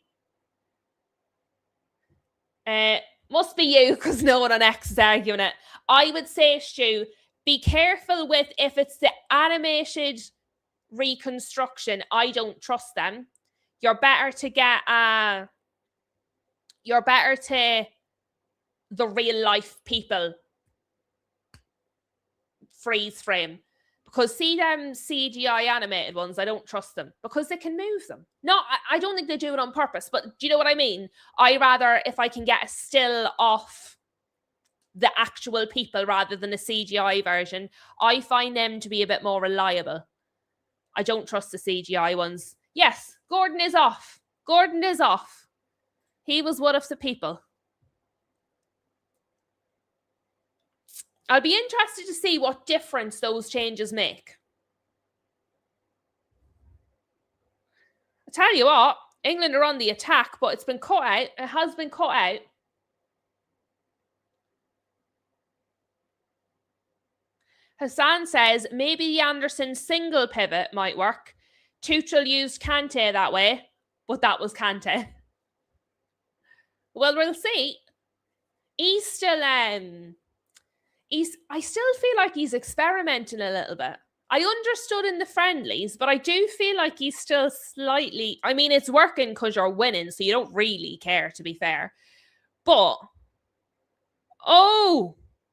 Must be you, because no one on X is arguing it. I would say, Stu, be careful with if it's the animated reconstruction. I don't trust them. You're better to the real life people freeze frame, because see them CGI animated ones, I don't trust them because they can move them. No, I don't think they do it on purpose, but do you know what I mean? I rather, if I can get a still off the actual people rather than a CGI version, I find them to be a bit more reliable. I don't trust the CGI ones. Yes, Gordon is off. Gordon is off. He was one of the people. I'll be interested to see what difference those changes make. I tell you what, England are on the attack, but it's been cut out. It has been cut out. Hassan says maybe the Anderson single pivot might work. Tuchel used Kante that way, but that was Kante. Well, we'll see. He's still I still feel like he's experimenting a little bit. I understood in the friendlies, but I do feel like he's still slightly... I mean, it's working because you're winning, so you don't really care, to be fair. But,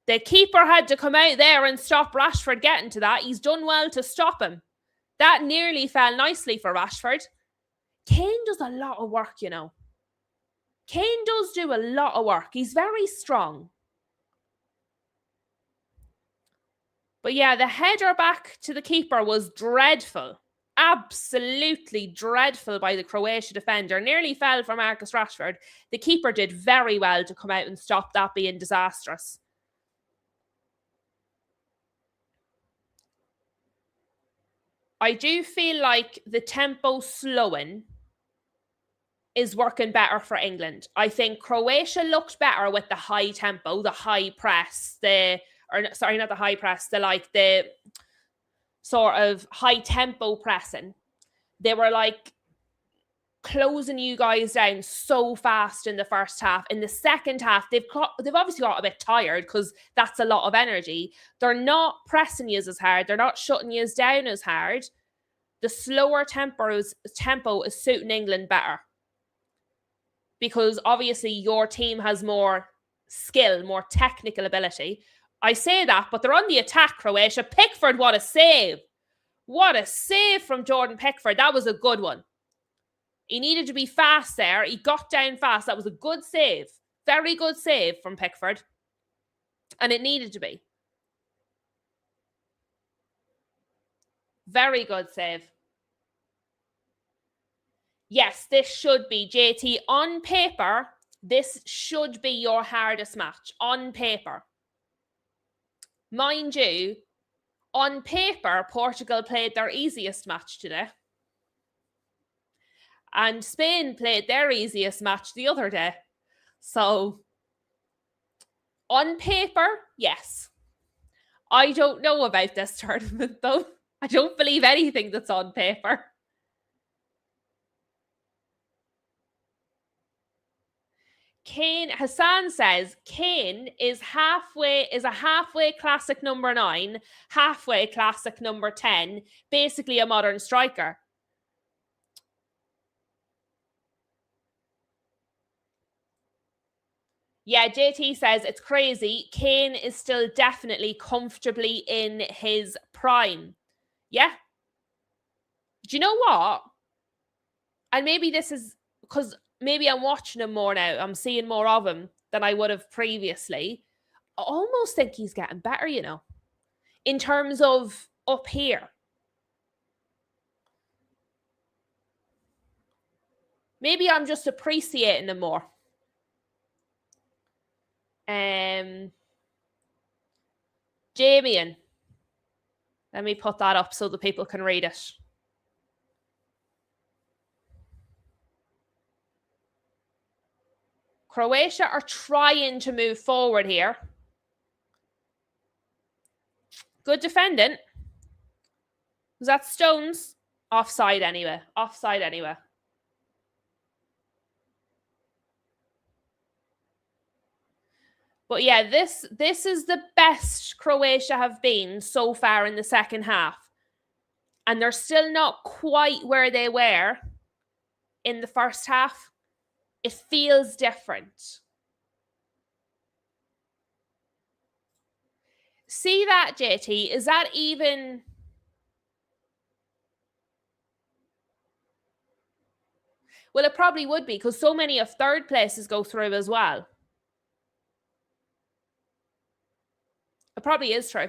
the keeper had to come out there and stop Rashford getting to that. He's done well to stop him. That nearly fell nicely for Rashford. Kane does a lot of work, you know. Kane does do a lot of work. He's very strong. But yeah, the header back to the keeper was dreadful. Absolutely dreadful by the Croatia defender. Nearly fell for Marcus Rashford. The keeper did very well to come out and stop that being disastrous. I do feel like the tempo slowing is working better for England. I think Croatia looked better with the high tempo, the high press, the sort of high tempo pressing. They were like closing you guys down so fast in the first half. In the second half, they've obviously got a bit tired because that's a lot of energy. They're not pressing you as hard. They're not shutting you down as hard. The slower tempo is suiting England better, because obviously your team has more skill, more technical ability. I say that, but they're on the attack, Croatia. Pickford, what a save. What a save from Jordan Pickford. That was a good one. He needed to be fast there. He got down fast. That was a good save. Very good save from Pickford. And it needed to be. Very good save. Yes, this should be, JT, on paper, this should be your hardest match. On paper. Mind you, on paper, Portugal played their easiest match today. And Spain played their easiest match the other day. So, on paper, yes. I don't know about this tournament, though. I don't believe anything that's on paper. Kane, Hassan says, Kane is a halfway classic number 9, halfway classic number 10, basically a modern striker. Yeah, JT says it's crazy. Kane is still definitely comfortably in his prime. Yeah. Do you know what? And maybe this is because maybe I'm watching him more now. I'm seeing more of him than I would have previously. I almost think he's getting better, you know, in terms of up here. Maybe I'm just appreciating him more. Damien. Let me put that up so the people can read it. Croatia are trying to move forward here. Good defending. Was that Stones? Offside anyway. Offside anyway. But yeah, this is the best Croatia have been so far in the second half. And they're still not quite where they were in the first half. It feels different. See that, JT? Is that even... Well, it probably would be because so many of third places go through as well. It probably is true.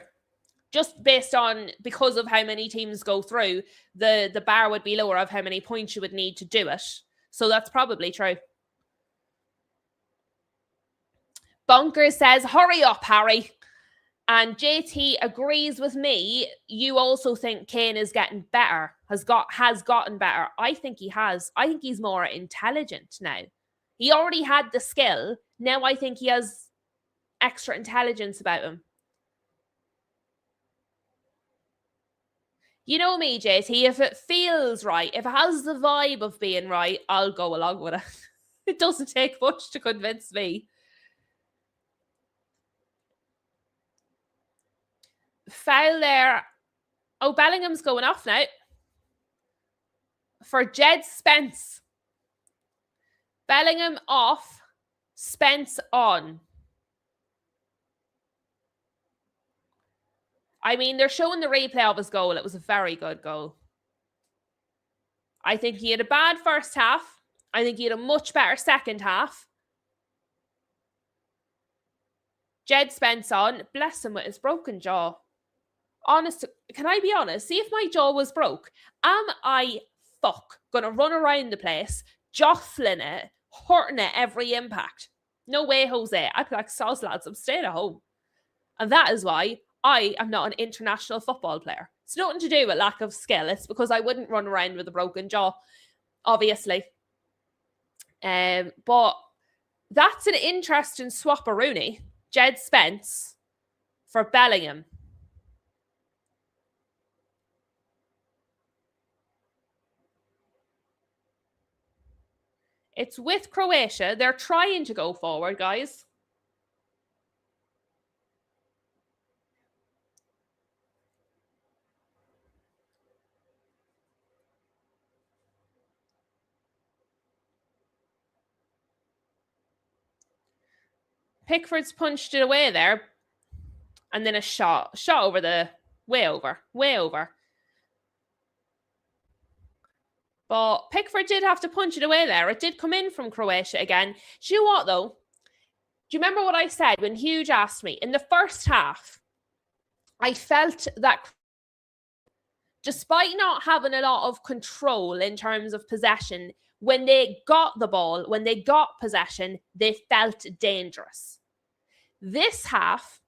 Just based on, because of how many teams go through, the bar would be lower of how many points you would need to do it. So that's probably true. Bunker says, hurry up, Harry. And JT agrees with me. You also think Kane is getting better, has gotten better. I think he has. I think he's more intelligent now. He already had the skill. Now I think he has extra intelligence about him. You know me, JT, if it feels right, if it has the vibe of being right, I'll go along with it. It doesn't take much to convince me. Foul there. Oh, Bellingham's going off now. For Jed Spence. Bellingham off. Spence on. I mean, they're showing the replay of his goal. It was a very good goal. I think he had a bad first half. I think he had a much better second half. Jed Spence on. Bless him with his broken jaw. Honest, can I be honest? See if my jaw was broke. Am I gonna run around the place, jostling it, hurting it every impact? No way, Jose. I'd be like, soz lads, I'm staying at home. And that is why I am not an international football player. It's nothing to do with lack of skill. It's because I wouldn't run around with a broken jaw, obviously. But that's an interesting swap-a-rooney. Jed Spence for Bellingham. It's with Croatia. They're trying to go forward, guys. Pickford's punched it away there. And then a shot over the... Way over. But Pickford did have to punch it away there. It did come in from Croatia again. Do you know what, though? Do you remember what I said when Hugh asked me? In the first half, I felt that despite not having a lot of control in terms of possession, when they got the ball, when they got possession, they felt dangerous. This half,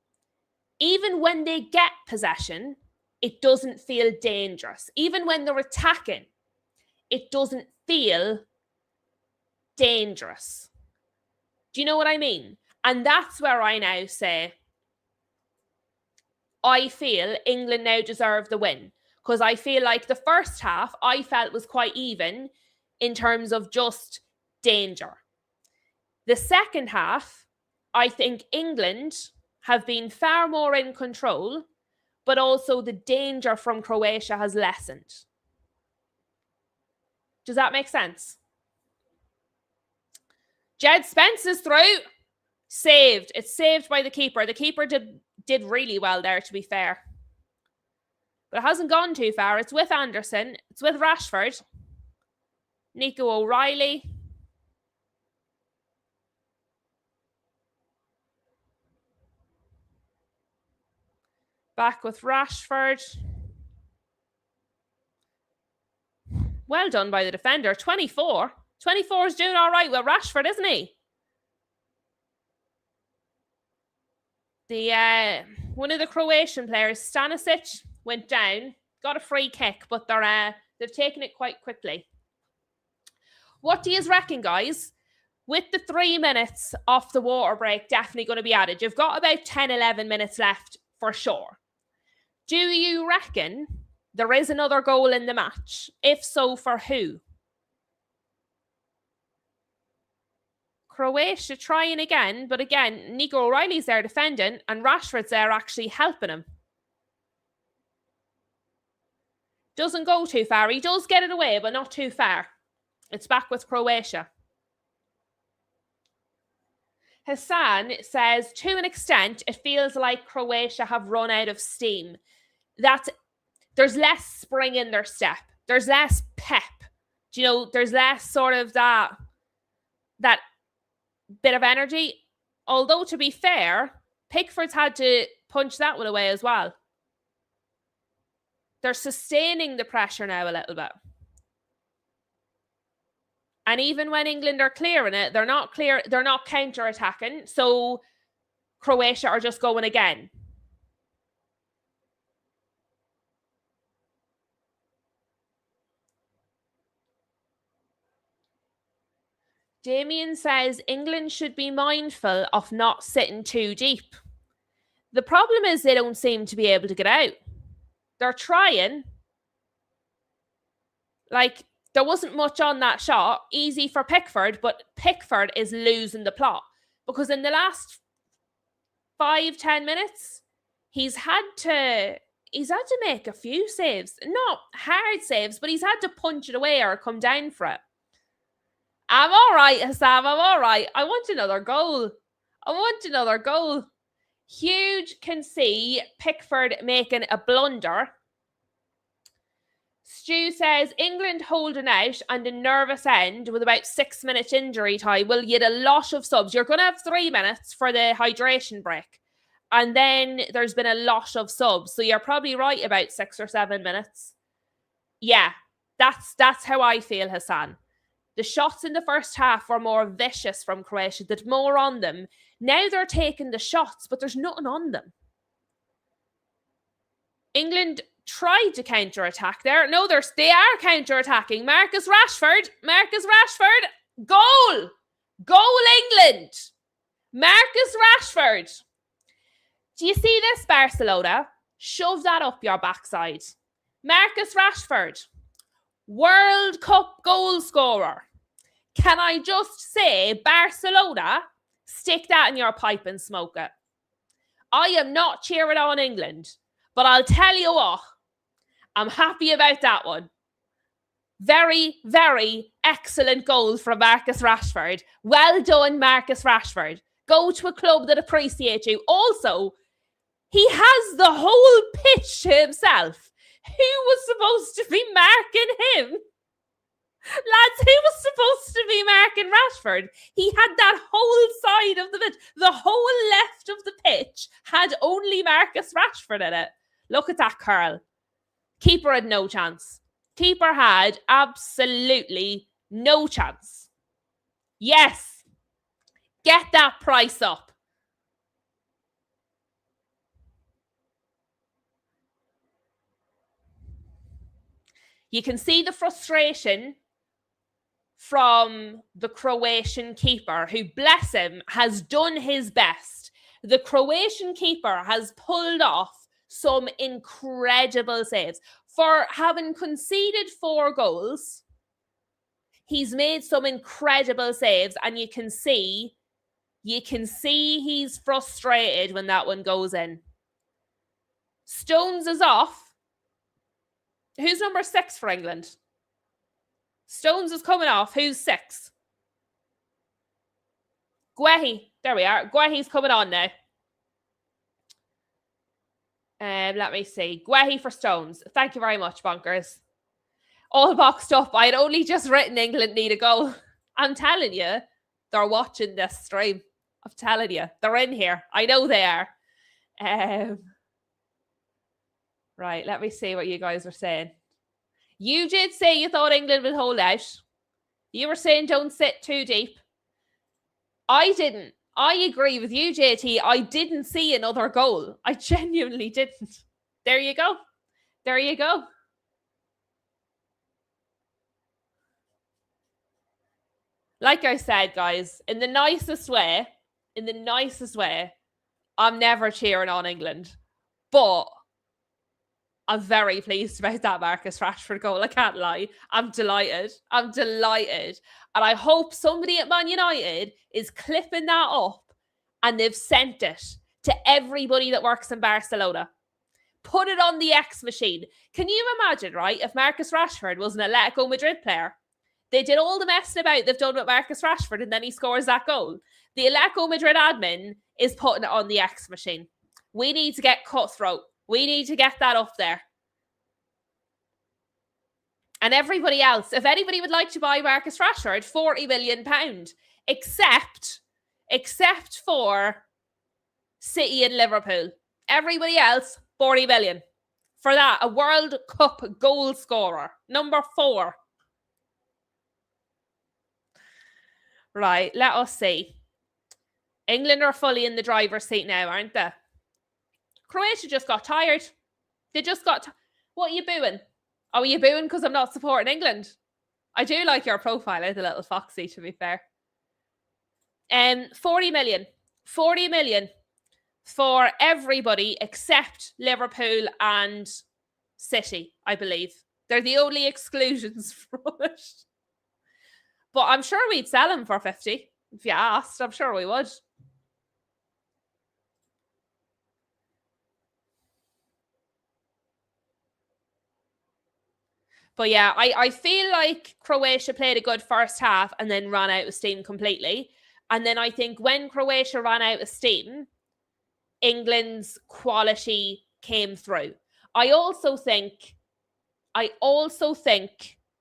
even when they get possession, it doesn't feel dangerous. Even when they're attacking, it doesn't feel dangerous. Do you know what I mean? And that's where I now say, I feel England now deserve the win. Because I feel like the first half, I felt was quite even in terms of just danger. The second half, I think England have been far more in control, but also the danger from Croatia has lessened. Does that make sense? Jed Spence is through. Saved. It's saved by the keeper. The keeper did really well there, to be fair. But it hasn't gone too far. It's with Anderson. It's with Rashford. Nico O'Reilly. Back with Rashford. Well done by the defender. 24. 24 is doing all right with Rashford, isn't he? One of the Croatian players, Stanisic, went down, got a free kick, but they've taken it quite quickly. What do you reckon, guys? With the 3 minutes off the water break definitely going to be added, you've got about 10, 11 minutes left for sure. Do you reckon there is another goal in the match? If so, for who? Croatia trying again, but again, Nico O'Reilly's there defending and Rashford's there actually helping him. Doesn't go too far. He does get it away, but not too far. It's back with Croatia. Hassan says, to an extent, it feels like Croatia have run out of steam. There's less spring in their step. There's less pep. Do you know, there's less sort of that bit of energy. Although, to be fair, Pickford's had to punch that one away as well. They're sustaining the pressure now a little bit. And even when England are clearing it, they're not counter-attacking. So Croatia are just going again. Damien says England should be mindful of not sitting too deep. The problem is they don't seem to be able to get out. They're trying. Like, there wasn't much on that shot. Easy for Pickford, but Pickford is losing the plot. Because in the last 5-10 minutes, he's had to make a few saves. Not hard saves, but he's had to punch it away or come down for it. I'm all right, Hassan. I'm all right. I want another goal. Huge can see Pickford making a blunder. Stu says, England holding out and a nervous end with about 6 minutes injury time will get a lot of subs. You're going to have 3 minutes for the hydration break. And then there's been a lot of subs. So you're probably right about 6 or 7 minutes. Yeah, that's how I feel, Hassan. The shots in the first half were more vicious from Croatia. There's more on them. Now they're taking the shots, but there's nothing on them. England tried to counter-attack there. No, they are counter-attacking. Marcus Rashford. Goal! Goal, England! Marcus Rashford. Do you see this, Barcelona? Shove that up your backside. Marcus Rashford. World Cup goal scorer. Can I just say, Barcelona, stick that in your pipe and smoke it. I am not cheering on England, but I'll tell you what, I'm happy about that one. Very, very excellent goal from Marcus Rashford. Well done, Marcus Rashford. Go to a club that appreciates you. Also, he has the whole pitch to himself. Who was supposed to be marking him? Lads, who was supposed to be marking Rashford? He had that whole side of the pitch. The whole left of the pitch had only Marcus Rashford in it. Look at that curl. Keeper had no chance. Keeper had absolutely no chance. Yes. Get that price up. You can see the frustration from the Croatian keeper, who, bless him, has done his best. The Croatian keeper has pulled off some incredible saves. For having conceded 4 goals, he's made some incredible saves, and you can see he's frustrated when that one goes in. Stones is off. Who's number 6 for England? Stones is coming off. Who's 6? Guehi. There we are. Guehi's coming on now. Let me see. Guehi for Stones. Thank you very much, Bonkers. All boxed up. I'd only just written England need a goal. I'm telling you, they're watching this stream. I'm telling you, they're in here. I know they are. Right, let me see what you guys are saying. You did say you thought England would hold out. You were saying don't sit too deep. I didn't. I agree with you, JT. I didn't see another goal. I genuinely didn't. There you go. There you go. Like I said, guys, in the nicest way, I'm never cheering on England. But I'm very pleased about that Marcus Rashford goal. I can't lie. I'm delighted. And I hope somebody at Man United is clipping that up and they've sent it to everybody that works in Barcelona. Put it on the X machine. Can you imagine, right, if Marcus Rashford was an Atletico Madrid player? They did all the messing about they've done with Marcus Rashford, and then he scores that goal. The Atletico Madrid admin is putting it on the X machine. We need to get cutthroat. We need to get that up there. And everybody else, if anybody would like to buy Marcus Rashford, £40 million, except for City and Liverpool. Everybody else, 40 million. For that, a World Cup goal scorer. Number 4. Right, let us see. England are fully in the driver's seat now, aren't they? Croatia just got tired. They just got... What are you booing? Oh, are you booing because I'm not supporting England? I do like your profile. It's a little foxy, to be fair. 40 million. 40 million for everybody except Liverpool and City, I believe. They're the only exclusions from it. But I'm sure we'd sell him for 50. If you asked, I'm sure we would. But yeah, I feel like Croatia played a good first half and then ran out of steam completely. And then I think when Croatia ran out of steam, England's quality came through. I also think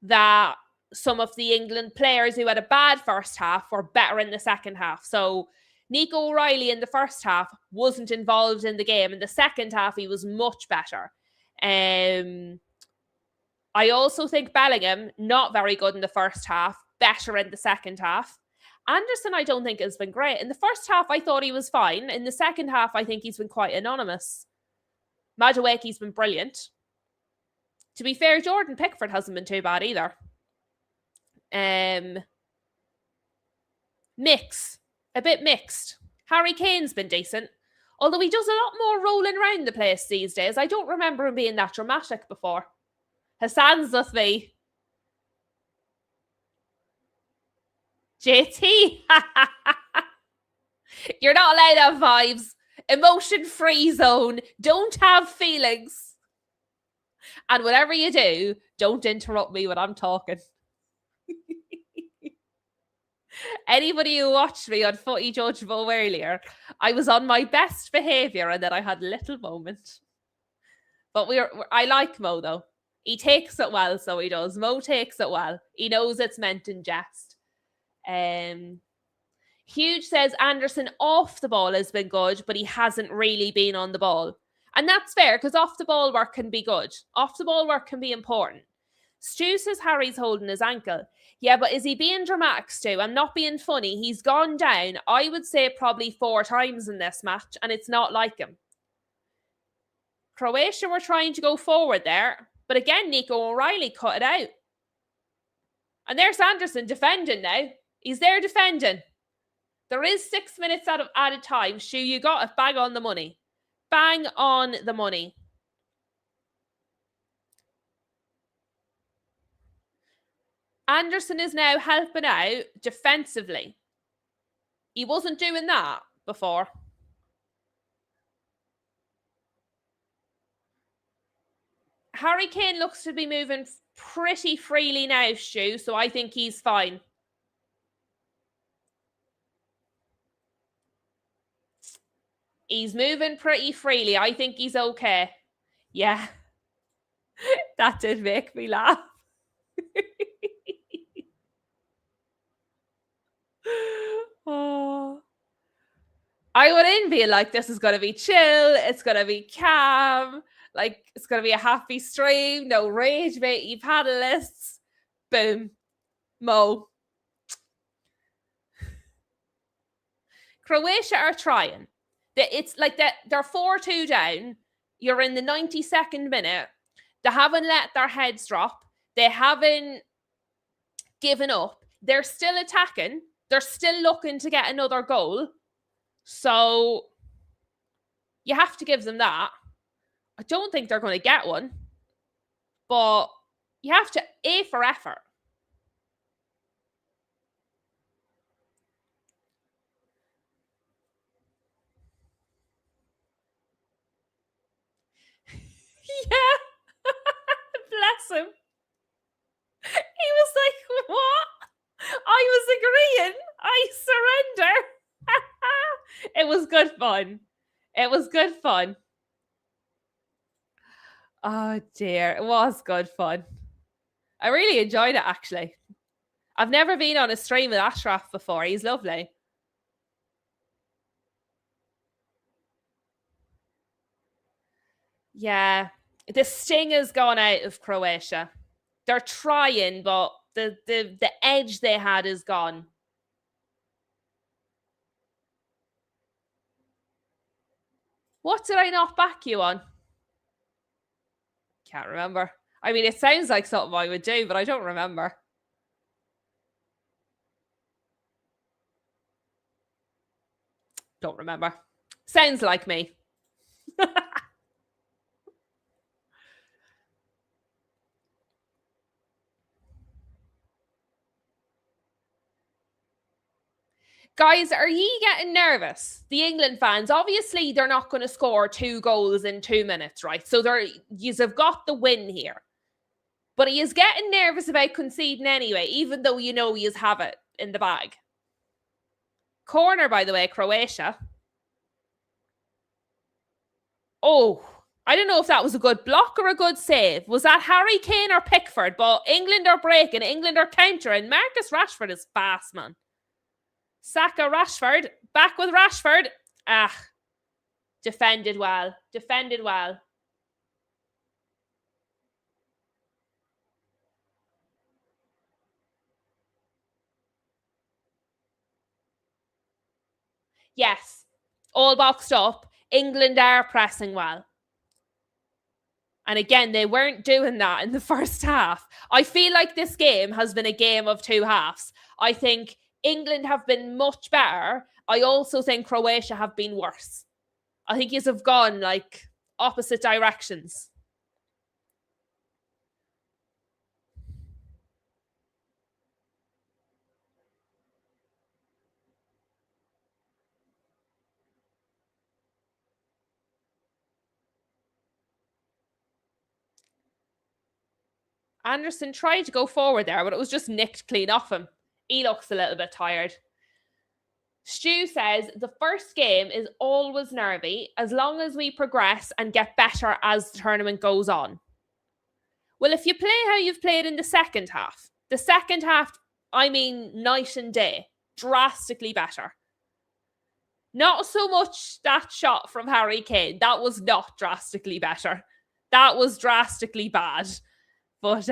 that some of the England players who had a bad first half were better in the second half. So Nico O'Reilly in the first half wasn't involved in the game. In the second half, he was much better. I also think Bellingham, not very good in the first half, better in the second half. Anderson, I don't think has been great. In the first half, I thought he was fine. In the second half, I think he's been quite anonymous. Madueke's been brilliant. To be fair, Jordan Pickford hasn't been too bad either. A bit mixed. Harry Kane's been decent. Although he does a lot more rolling around the place these days. I don't remember him being that dramatic before. Hassan's with me. JT. You're not allowed to have vibes. Emotion-free zone. Don't have feelings. And whatever you do, don't interrupt me when I'm talking. Anybody who watched me on Footy Judge Mo earlier, I was on my best behaviour and then I had a little moment. But I like Mo though. He takes it well, so he does. Mo takes it well. He knows it's meant in jest. Huge says Anderson off the ball has been good, but he hasn't really been on the ball. And that's fair, because off the ball work can be good. Off the ball work can be important. Stu says Harry's holding his ankle. Yeah, but is he being dramatic, Stu? I'm not being funny. He's gone down, I would say, probably 4 times in this match, and it's not like him. Croatia were trying to go forward there, but again, Nico O'Reilly cut it out. And there's Anderson defending now. He's there defending. There is 6 minutes out of added time. Stu, you got it. Bang on the money. Bang on the money. Anderson is now helping out defensively. He wasn't doing that before. Harry Kane looks to be moving pretty freely now, Stu, so I think he's fine. He's moving pretty freely. I think he's okay. Yeah. That did make me laugh. Oh. I went in being like, this is going to be chill. It's going to be calm. Like, it's going to be a happy stream. No rage, matey panelists. Boom. Mo. Croatia are trying. It's like that they're 4-2 down. You're in the 92nd minute. They haven't let their heads drop. They haven't given up. They're still attacking. They're still looking to get another goal. So you have to give them that. I don't think they're going to get one. But you have to A for effort. Yeah. Bless him. He was like, what? I was agreeing. I surrender. It was good fun. It was good fun. Oh dear. It was good fun. I really enjoyed it, actually. I've never been on a stream with Ashraf before. He's lovely. Yeah. The sting has gone out of Croatia. They're trying, but the edge they had is gone. What did I not back you on? Can't remember. I mean, it sounds like something I would do, but I don't remember. Don't remember. Sounds like me. Guys, are ye getting nervous? The England fans, obviously, they're not going to score 2 goals in 2 minutes, right? So you've got the win here. But he is getting nervous about conceding anyway, even though you know you have it in the bag. Corner, by the way, Croatia. Oh, I don't know if that was a good block or a good save. Was that Harry Kane or Pickford? But England are breaking. England are countering. Marcus Rashford is fast, man. Saka, Rashford. Back with Rashford. Defended well. Defended well. Yes. All boxed up. England are pressing well. And again, they weren't doing that in the first half. I feel like this game has been a game of 2 halves. I think England have been much better. I also think Croatia have been worse. I think yous have gone like opposite directions. Anderson tried to go forward there, but it was just nicked clean off him. He looks a little bit tired. Stu says, the first game is always nervy as long as we progress and get better as the tournament goes on. Well, if you play how you've played in the second half, I mean, night and day, drastically better. Not so much that shot from Harry Kane. That was not drastically better. That was drastically bad. But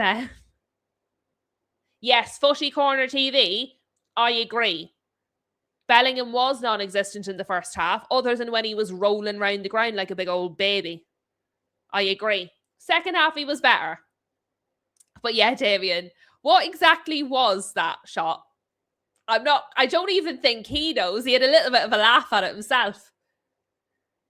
yes, Footy Corner TV, I agree. Bellingham was non-existent in the first half, other than when he was rolling around the ground like a big old baby. I agree. Second half, he was better. But yeah, Damien, what exactly was that shot? I don't even think he knows. He had a little bit of a laugh at it himself.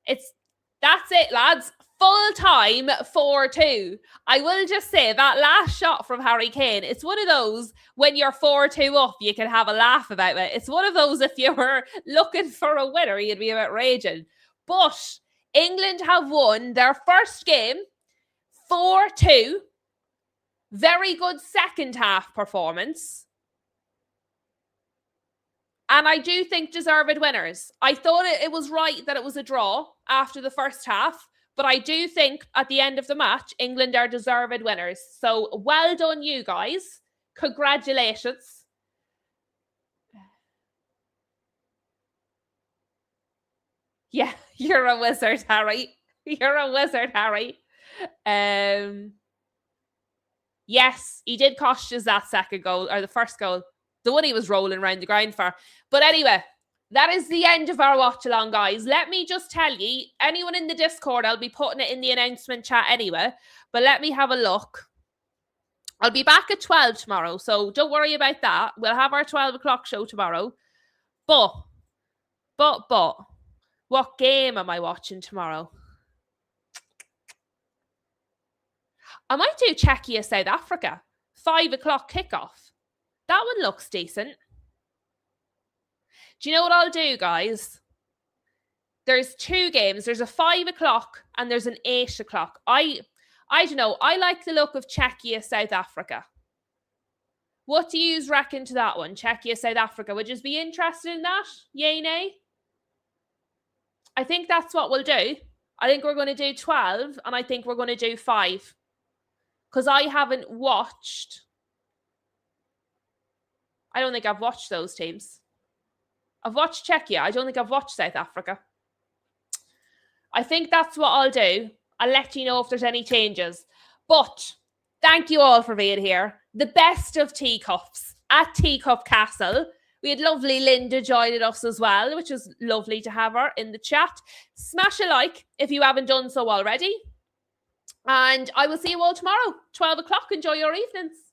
That's it, lads. Full time 4-2. I will just say that last shot from Harry Kane, it's one of those when you're 4-2 up, you can have a laugh about it. It's one of those if you were looking for a winner, you'd be about raging. But England have won their first game 4-2. Very good second half performance. And I do think deserved winners. I thought it was right that it was a draw after the first half, but I do think at the end of the match, England are deserved winners. So well done, you guys. Congratulations. Yeah, you're a wizard, Harry. You're a wizard, Harry. Yes, he did cost us that second goal, or the first goal. The one he was rolling around the ground for. But anyway, that is the end of our watch along, guys. Let me just tell you, anyone in the Discord, I'll be putting it in the announcement chat anyway. But let me have a look. I'll be back at 12 tomorrow, so don't worry about that. We'll have our 12 o'clock show tomorrow. But, what game am I watching tomorrow? I might do Czechia, South Africa. 5 o'clock kickoff. That one looks decent. Do you know what I'll do, guys? There's 2 games. There's a 5 o'clock and there's an 8 o'clock. I don't know. I like the look of Czechia, South Africa. What do you reckon to that one? Czechia, South Africa. Would you be interested in that? Yay, nay? I think that's what we'll do. I think we're going to do 12 and I think we're going to do 5. Because I haven't watched... I don't think I've watched those teams. I've watched Czechia. I don't think I've watched South Africa. I think that's what I'll do. I'll let you know if there's any changes. But thank you all for being here. The best of teacups at Teacup Castle. We had lovely Linda joining us as well, which was lovely to have her in the chat. Smash a like if you haven't done so already. And I will see you all tomorrow, 12 o'clock. Enjoy your evenings.